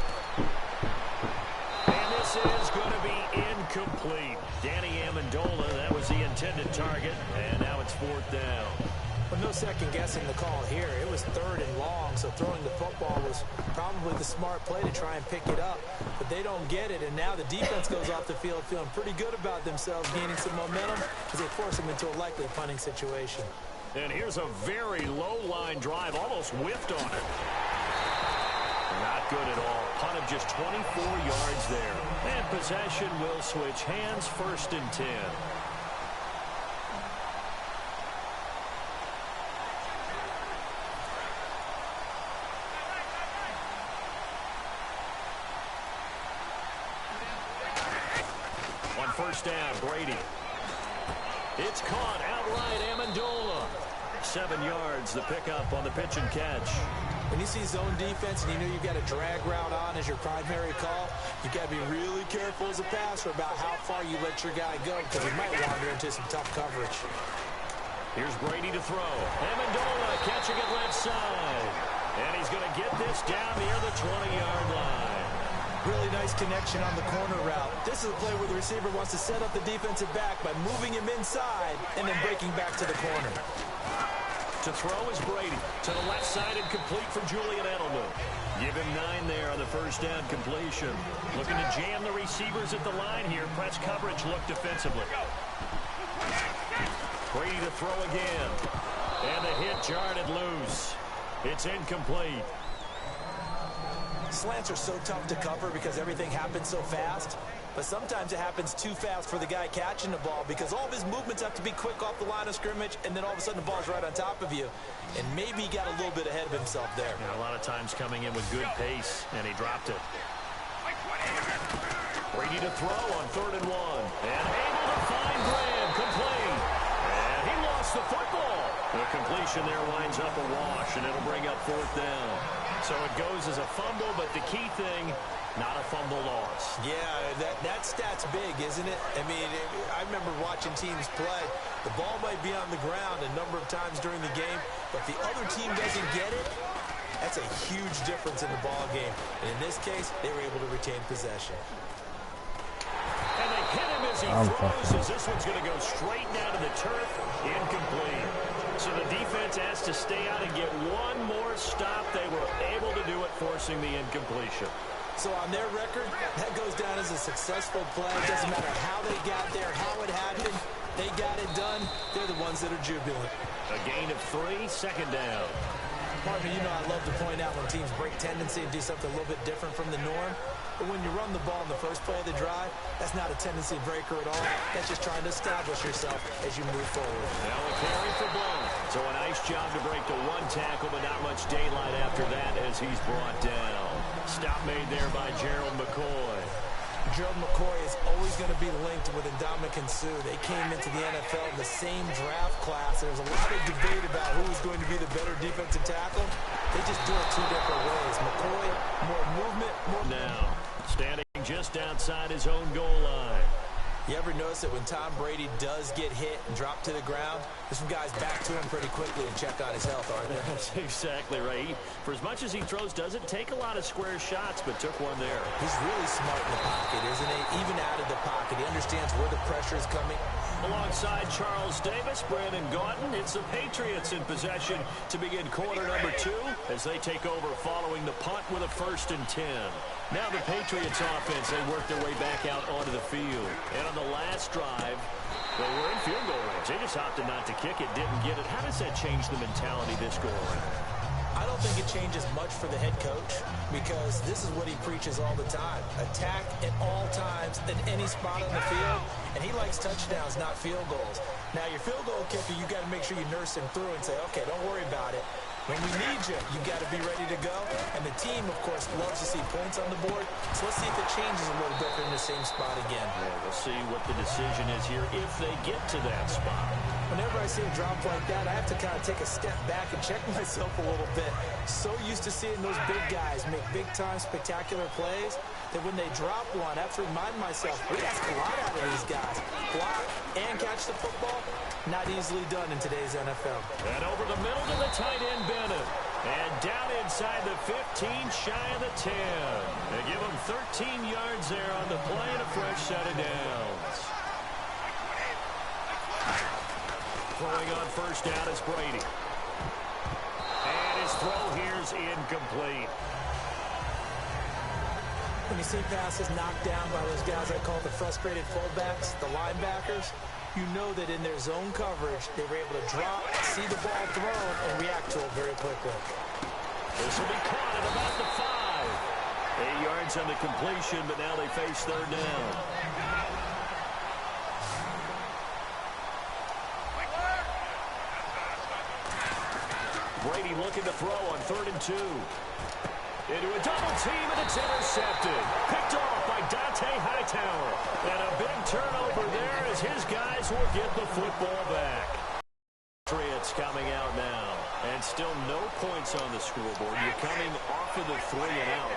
And this is going to be incomplete. Danny Amendola, that was the intended target, and now it's 4th down. But no second guessing the call here. It was 3rd and long, so throwing the football was probably the smart play to try and pick it up. But they don't get it, and now the defense goes off the field feeling pretty good about themselves, gaining some momentum as they force them into a likely punting situation. And here's a very low-line drive, almost whiffed on it. Not good at all. Punt of just 24 yards there. And possession will switch hands, 1st and 10. On 1st down, Brady. It's caught outright, Amendola. 7 yards, the pickup on the pitch and catch. When you see zone defense and you know you've got a drag route on as your primary call, you got to be really careful as a passer about how far you let your guy go because he might wander into some tough coverage. Here's Brady to throw. Amendola catching it left side. And he's going to get this down near the 20-yard line. Really nice connection on the corner route. This is a play where the receiver wants to set up the defensive back by moving him inside and then breaking back to the corner. To throw is Brady. To the left side and complete for Julian Edelman. Give him 9 there on the 1st down completion. Looking to jam the receivers at the line here. Press coverage look defensively. Brady to throw again. And the hit jarred it loose. It's incomplete. Slants are so tough to cover because everything happens so fast. But sometimes it happens too fast for the guy catching the ball because all of his movements have to be quick off the line of scrimmage, and then all of a sudden the ball's right on top of you. And maybe he got a little bit ahead of himself there. And a lot of times coming in with good pace, and he dropped it. Brady to throw on 3rd and 1. And able to find Graham, complete. And he lost the football. The completion there winds up a wash, and it'll bring up 4th down. So it goes as a fumble, but the key thing, not a fumble loss. Yeah, that stat's big, isn't it? I mean, I remember watching teams play. The ball might be on the ground a number of times during the game, but if the other team doesn't get it, That's a huge difference in the ball game. And in this case, they were able to retain possession. And they hit him as he throws, as this one's going to go straight down to the turf. Incomplete. So the defense has to stay out and get one more stop. They were able to do it, forcing the incompletion. So on their record, that goes down as a successful play. It doesn't matter how they got there, how it happened. They got it done. They're the ones that are jubilant. A gain of 3, second down. Partner, you know I love to point out when teams break tendency and do something a little bit different from the norm. But when you run the ball in the first play of the drive, that's not a tendency breaker at all. That's just trying to establish yourself as you move forward. Now a carry for Blount. So a nice job to break the one tackle, but not much daylight after that as he's brought down. Stop made there by Gerald McCoy. Gerald McCoy is always going to be linked with Ndamukong Suh. They came into the NFL in the same draft class. There's a lot of debate about who is going to be the better defensive tackle. They just do it 2 different ways. McCoy, more movement, more... Now, standing just outside his own goal line. You ever notice that when Tom Brady does get hit and drop to the ground, there's some guys back to him pretty quickly and check on his health, aren't there? That's exactly right. For as much as he throws, doesn't take a lot of square shots, but took one there. He's really smart in the pocket, isn't he? Even out of the pocket, he understands where the pressure is coming. Alongside Charles Davis, Brandon Gaudin, it's the Patriots in possession to begin quarter number 2 as they take over following the punt with a 1st and 10. Now the Patriots offense, they work their way back out onto the field. And on the last drive, they were in field goal range. They just opted not to kick it, didn't get it. How does that change the mentality this go around? I don't think it changes much for the head coach because this is what he preaches all the time. Attack at all times at any spot on the field, and he likes touchdowns, not field goals. Now, your field goal kicker, you got to make sure you nurse him through and say, okay, don't worry about it. When we need you, you got to be ready to go. And the team, of course, loves to see points on the board. So let's see if it changes a little bit in the same spot again. Yeah, we'll see what the decision is here if they get to that spot. Whenever I see a drop like that, I have to kind of take a step back and check myself a little bit. So used to seeing those big guys make big-time spectacular plays that when they drop one, I have to remind myself, we ask a lot out of these guys. Block and catch the football, not easily done in today's NFL. And over the middle to the tight end, Bennett. And down inside the 15, shy of the 10. They give him 13 yards there on the play and a fresh set of downs. Throwing on 1st down is Brady. And his throw here is incomplete. When you see passes knocked down by those guys I call the frustrated fullbacks, the linebackers, you know that in their zone coverage, they were able to drop, see the ball thrown, and react to it very quickly. This will be caught at about the 5. 8 yards on the completion, but now they face 3rd down. Brady looking to throw on 3rd and 2. Into a double team, and it's intercepted. Picked off by Dante Hightower. And a big turnover there as his guys will get the football back. Patriots coming out now. And still no points on the scoreboard. You're coming off of the 3 and out.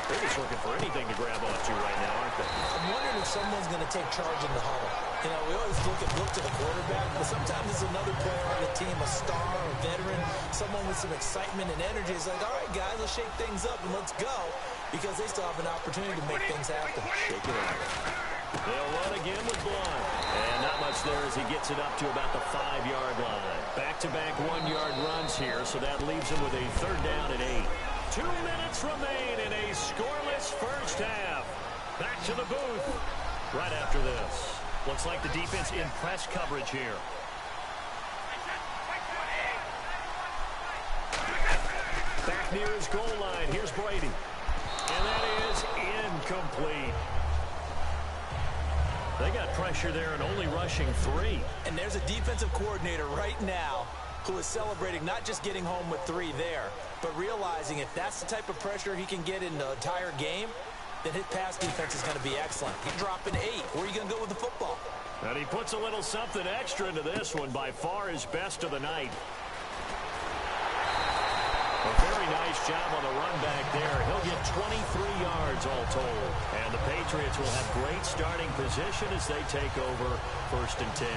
They're just looking for anything to grab onto right now, aren't they? I'm wondering if someone's going to take charge in the huddle. You know, we always look to the quarterback, but sometimes it's another player on the team, a star, a veteran, someone with some excitement and energy. It's like, all right, guys, let's shake things up and let's go, because they still have an opportunity to make things happen. Shake it up. They'll run again with Blount. And not much there as he gets it up to about the 5-yard line. Back-to-back 1-yard runs here, so that leaves him with a 3rd down and 8. 2 minutes remain in a scoreless first half. Back to the booth right after this. Looks like the defense in press coverage here. Back near his goal line. Here's Brady. And that is incomplete. They got pressure there and only rushing 3. And there's a defensive coordinator right now who is celebrating not just getting home with 3 there, but realizing if that's the type of pressure he can get in the entire game, then his pass defense is going to be excellent. He's dropping 8. Where are you going to go with the football? And he puts a little something extra into this one, by far his best of the night. A very nice job on the run back there. He'll get 23 yards all told. And the Patriots will have great starting position as they take over 1st and 10.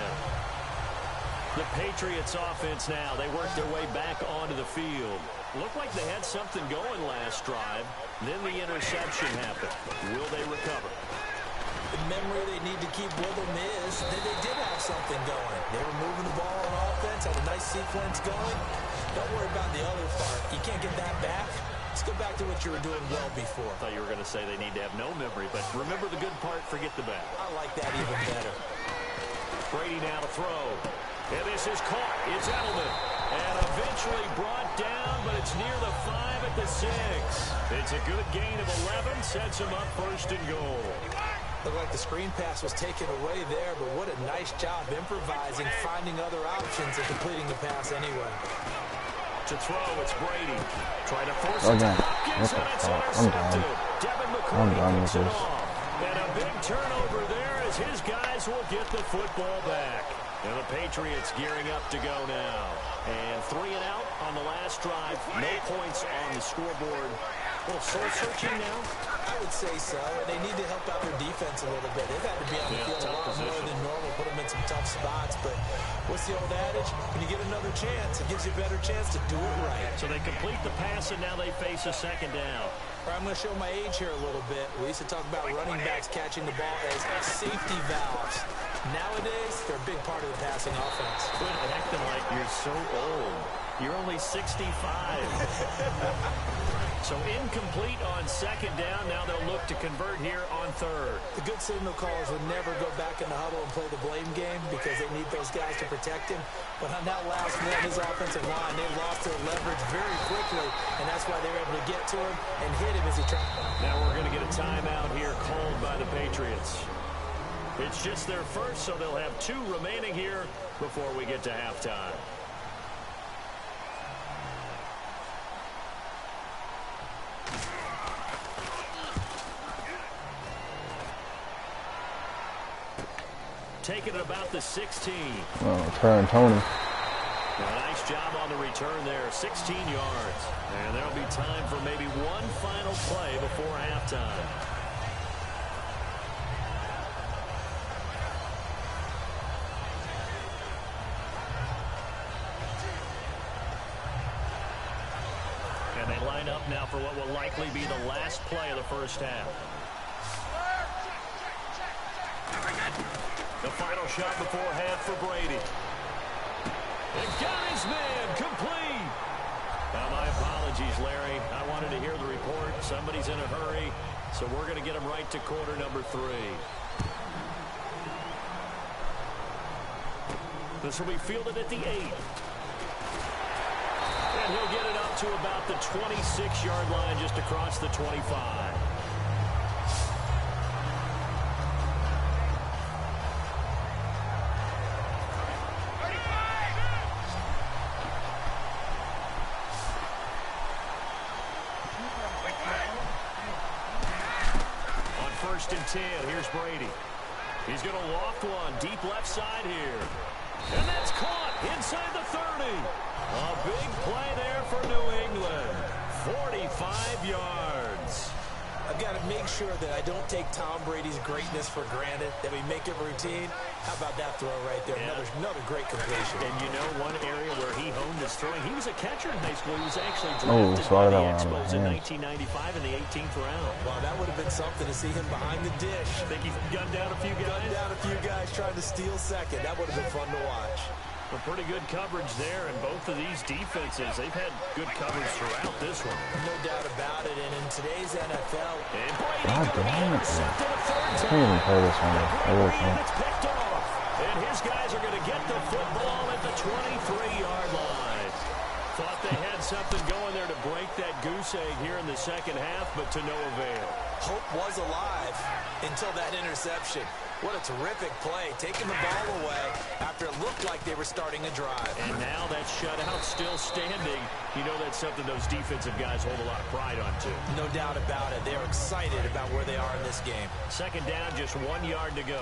The Patriots offense now, they work their way back onto the field. Looked like they had something going last drive. Then the interception happened. Will they recover? The memory they need to keep with them is that they did have something going. They were moving the ball on offense, had a nice sequence going. Don't worry about the other part. You can't get that back. Let's go back to what you were doing well before. I thought you were going to say they need to have no memory, but remember the good part, forget the bad. I like that even better. Brady now to throw. And this is caught. It's Edelman. And eventually brought down, but it's near the 5 at the 6. It's a good gain of 11. Sets him up first and goal. Looked like the screen pass was taken away there, but what a nice job improvising, finding other options, and completing the pass anyway. To throw, it's Brady. Trying to force it to Hopkins, and it's intercepted. Devin McCourty picks it off. And a big turnover there as his guys will get the football back. And the Patriots gearing up to go now. And 3 and out on the last drive. No points on the scoreboard. A little soul-searching now? I would say so, and they need to help out their defense a little bit. They've had to be on the field a lot more than normal, put them in some tough spots. But what's the old adage? When you get another chance, it gives you a better chance to do it right. So they complete the pass, and now they face a second down. All right, I'm going to show my age here a little bit. We used to talk about running backs catching the ball as safety valves. Nowadays, they're a big part of the passing offense. Quit acting like you're so old. You're only 65. So incomplete on second down. Now they'll look to convert here on third. The good signal callers would never go back in the huddle and play the blame game because they need those guys to protect him. But on that last one, his offensive line, they lost their leverage very quickly, and that's why they were able to get to him and hit him as he tried. Now we're going to get a timeout here called by the Patriots. It's just their first, so they'll have 2 remaining here before we get to halftime. Taking it about the 16. Oh, turn Tony. A nice job on the return there, 16 yards. And there'll be time for maybe one final play before halftime. And they line up now for what will likely be the last play of the first half. The final shot before half for Brady. And got his man complete. Now, my apologies, Larry. I wanted to hear the report. Somebody's in a hurry, so we're going to get him right to quarter number 3. This will be fielded at the 8. And he'll get it up to about the 26-yard line, just across the 25. First and 10, here's Brady. He's going to loft one deep left side here. And that's caught inside the 30. A big play there for New England. 45 yards. I've got to make sure that I don't take Tom Brady's greatness for granted, that we make it routine. How about that throw right there? Yeah. Another great completion. And you know one area where he honed his throwing? He was a catcher in high school. He was actually drafted by the Expos in 1995 in the 18th round. Wow, that would have been something to see him behind the dish. Think he gunned down a few guys? Gunned down a few guys trying to steal second. That would have been fun to watch. A pretty good coverage there, and both of these defenses, they've had good coverage throughout this one. No doubt about it, and in today's NFL... And Brady God damn it, man. I can't even play this one. I really can't. It's picked off, and his guys are going to get the football at the 23-yard line. Thought they had something going there to break that goose egg here in the second half, but to no avail. Hope was alive until that interception. What a terrific play, taking the ball away after it looked like they were starting a drive. And now that shutout still standing. You know that's something those defensive guys hold a lot of pride on, too. No doubt about it. They're excited about where they are in this game. Second down, just 1 yard to go.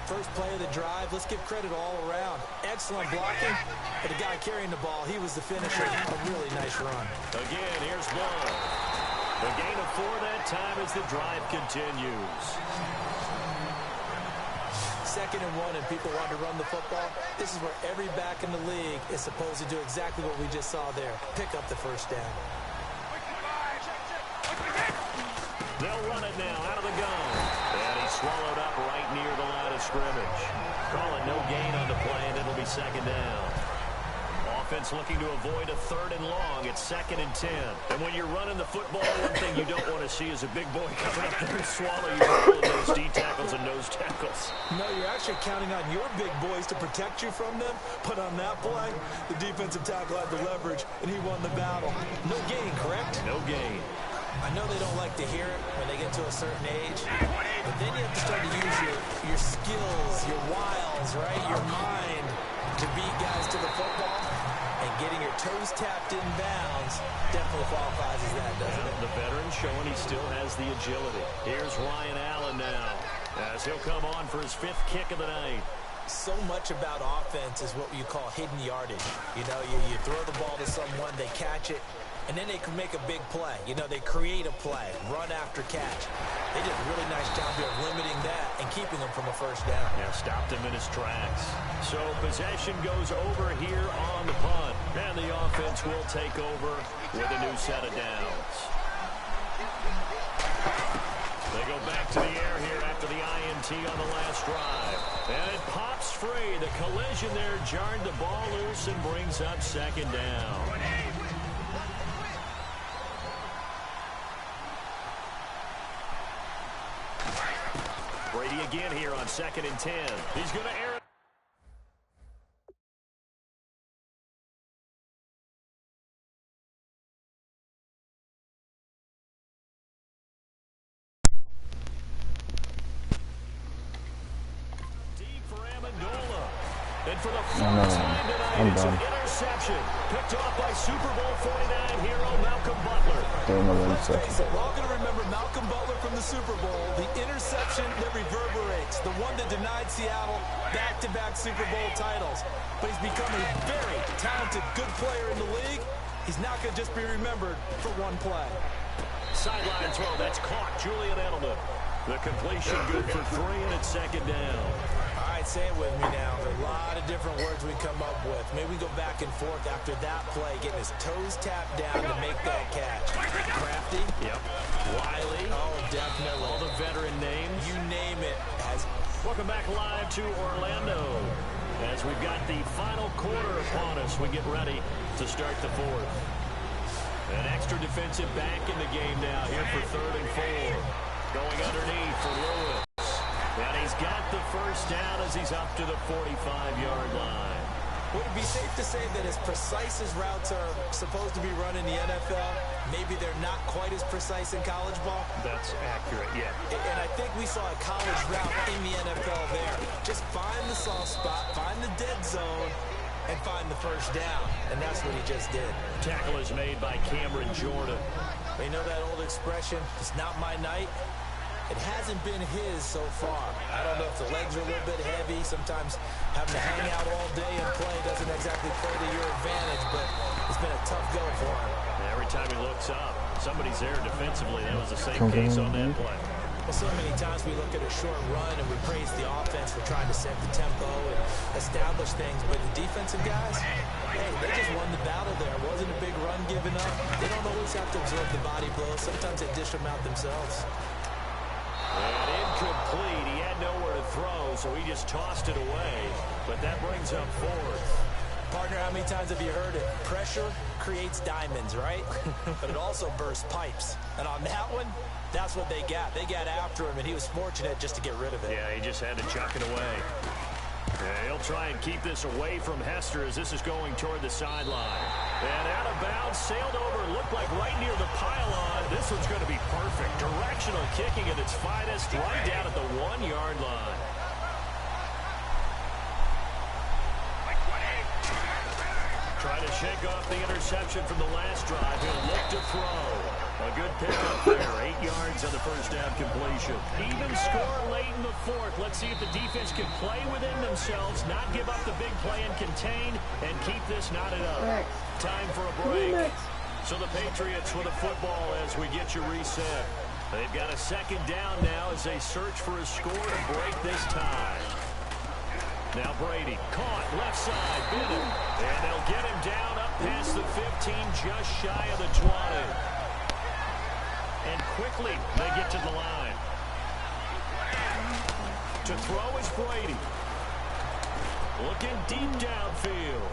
First play of the drive, let's give credit all around. Excellent blocking, but the guy carrying the ball, he was the finisher. A really nice run. Again, here's Ball. The gain of 4 that time as the drive continues. 2nd and 1 and people want to run the football, this is where every back in the league is supposed to do exactly what we just saw there. Pick up the first down. They'll run it now out of the gun. And he's swallowed up right near the line of scrimmage. Call it no gain on the play, and it'll be 2nd down. Offense looking to avoid a 3rd and long. It's 2nd and 10. And when you're running the football, one thing you don't want to see is a big boy coming up there and swallow you all of those D tackles and nose tackles. No, you're actually counting on your big boys to protect you from them. But on that play, the defensive tackle had the leverage, and he won the battle. No gain, correct? No gain. I know they don't like to hear it when they get to a certain age, but then you have to start to use your skills, your wiles, right, your mind to beat guys to the football. And getting your toes tapped in bounds definitely qualifies as that, doesn't it? The veteran showing he still has the agility. Here's Ryan Allen now as he'll come on for his 5th kick of the night. So much about offense is what you call hidden yardage. You know, you throw the ball to someone, they catch it, and then they can make a big play. You know, they create a play, run after catch. They did a really nice job here of limiting that and keeping them from a first down. Yeah, stopped him in his tracks. So possession goes over here on the punt. And the offense will take over with a new set of downs. They go back to the air here after the INT on the last drive. And it pops free. The collision there jarred the ball loose and brings up 2nd down. Brady again here on 2nd and 10. He's going to air it. Deep for Amendola. And for the first time tonight, it's an interception. Picked off by Super Bowl 49 hero Malcolm Butler. We're all going to remember Malcolm Butler from the Super Bowl, the interception that reverberates, the one that denied Seattle back-to-back Super Bowl titles. But he's become a very talented, good player in the league. He's not going to just be remembered for one play. Sideline throw, that's caught. Julian Edelman. The completion good for 3, and it's 2nd down. All right, say it with me now. There are a lot of different words we come up with. Maybe we go back and forth after that play, getting his toes tapped down to make that catch. Crafty. Yep. Wiley. Oh, definitely. All the veteran names. You name it. Welcome back live to Orlando. As we've got the final quarter upon us, we get ready to start the 4th. An extra defensive back in the game now here for 3rd and 4. Going underneath for Lewis. And he's got the first down as he's up to the 45-yard line. Would it be safe to say that as precise as routes are supposed to be run in the NFL, maybe they're not quite as precise in college ball? That's accurate, yeah. And I think we saw a college route in the NFL there. Just find the soft spot, find the dead zone, and find the first down. And that's what he just did. Tackle is made by Cameron Jordan. You know that old expression, it's not my night? It hasn't been his so far. I don't know if the legs are a little bit heavy. Sometimes having to hang out all day and play doesn't exactly play to your advantage, but it's been a tough go for him. Every time he looks up, somebody's there defensively. That was the same case on that play. Well, so many times we look at a short run and we praise the offense for trying to set the tempo and establish things, but the defensive guys, hey, they just won the battle there. It wasn't a big run given up. They don't always have to absorb the body blows. Sometimes they dish them out themselves. And incomplete. He had nowhere to throw, so he just tossed it away. But that brings up 4th. Partner, how many times have you heard it? Pressure creates diamonds, right? But it also bursts pipes. And on that one, that's what they got. They got after him, and he was fortunate just to get rid of it. Yeah, he just had to chuck it away. Yeah, he'll try and keep this away from Hester as this is going toward the sideline. And out of bounds, sailed over, looked like right near the pylon. This one's going to be perfect. Directional kicking at its finest, right down at the 1-yard line. Trying to shake off the interception from the last drive. He'll look to throw. A good pickup there. 8 yards on the first down completion. Even score late in the 4th. Let's see if the defense can play within themselves, not give up the big play and contain, and keep this knotted up. Time for a break. So the Patriots with a football as we get you reset. They've got a 2nd down now as they search for a score to break this tie. Now Brady, caught, left side, Bennett. And they'll get him down up past the 15, just shy of the 20. And quickly, they get to the line. To throw is Brady. Looking deep downfield.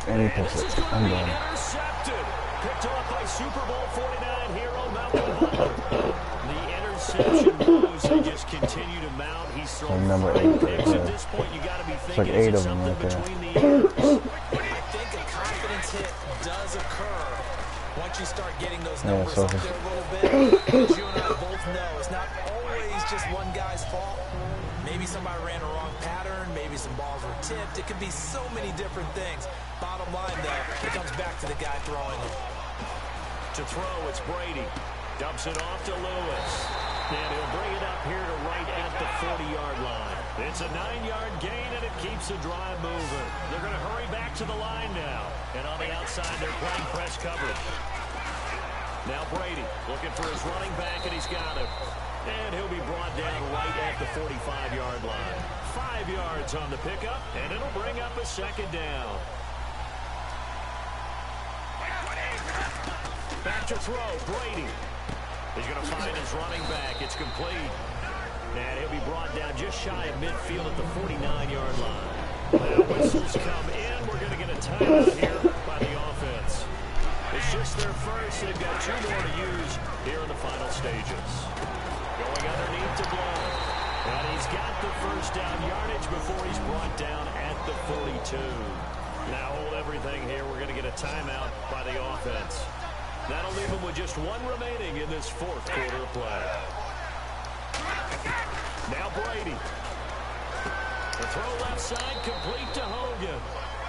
And he picks it. I'm done. Intercepted. Picked off by Super Bowl 49 hero Malcolm Butler. The interception moves, they just continue to mount. He's thrown number 5 8 picks. right At this point, you got to be It's thinking like 8 of something them right there. between the ears. I think a confidence hit does occur once you start getting those numbers so up there a little bit. As you and I both know, it's not always just one guy's fault. Maybe somebody ran a wrong pattern. Maybe some balls were tipped. It could be so many different things. Bottom line, though, it comes back to the guy throwing them. To throw, it's Brady. Dumps it off to Lewis. And he'll bring it up here to right at the 40-yard line. It's a 9-yard gain, and it keeps the drive moving. They're going to hurry back to the line now. And on the outside, they're playing press coverage. Now Brady looking for his running back, and he's got him. And he'll be brought down right at the 45-yard line. 5 yards on the pickup, and it'll bring up a second down. Back to throw, Brady. He's going to find his running back. It's complete. And he'll be brought down just shy of midfield at the 49-yard line. Now whistles come in. We're going to get a timeout here by the offense. It's just their first. They've got 2 more to use here in the final stages. Going underneath to blow. And he's got the first down yardage before he's brought down at the 42. Now hold everything here. We're going to get a timeout by the offense. That'll leave him with just 1 remaining in this 4th quarter of play. Now Brady. The throw left side complete to Hogan.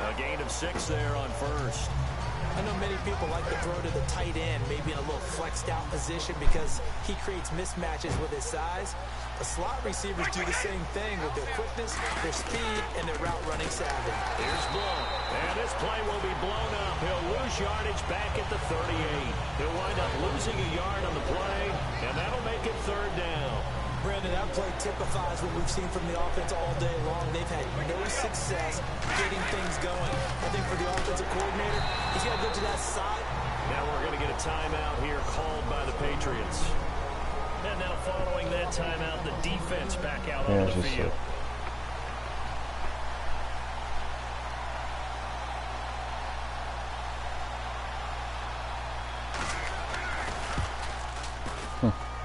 A gain of 6 there on first. I know many people like to throw to the tight end, maybe in a little flexed out position because he creates mismatches with his size. The slot receivers do the same thing with their quickness, their speed, and their route running savvy. Here's blown. And this play will be blown up. He'll lose yardage back at the 38. He'll wind up losing a yard on the play, and that'll make it 3rd down. Brandon, that play typifies what we've seen from the offense all day long. They've had no success getting things going. I think for the offensive coordinator, he's got to go to that side. Now we're going to get a timeout here called by the Patriots. And now following that timeout, the defense back out onto the field.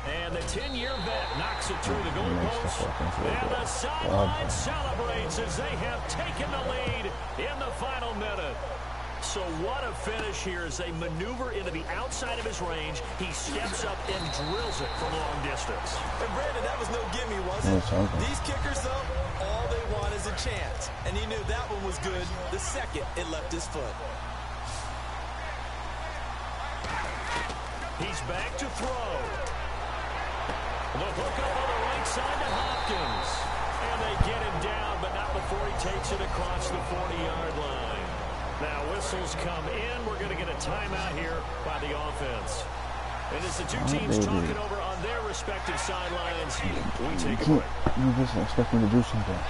And the 10-year vet knocks it through the goalpost. And the sideline celebrates as they have taken the lead in the final minute. So what a finish here as they maneuver into the outside of his range. He steps up and drills it from long distance. And Brandon, that was no gimme, was it? These kickers, though, all they want is a chance. And he knew that one was good the second it left his foot. He's back to throw. The hook up on the right side to Hopkins. And they get him down, but not before he takes it across the 40-yard line. Now whistles come in. We're going to get a timeout here by the offense. And as the 2 teams talking over on their respective sidelines, we take a break. You just expect me to do something.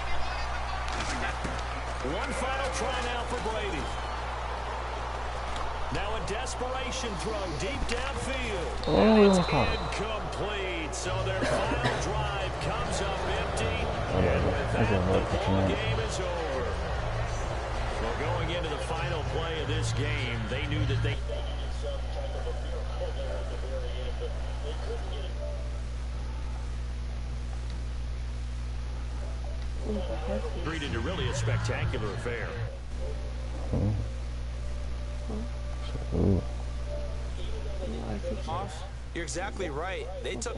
One final try now for Brady. Now a desperation throw deep downfield. And it's incomplete. So their final drive comes up empty. And with that, the ball game is over. Well, going into the final play of this game, they knew that they treated to really a spectacular affair. You're exactly right. They took...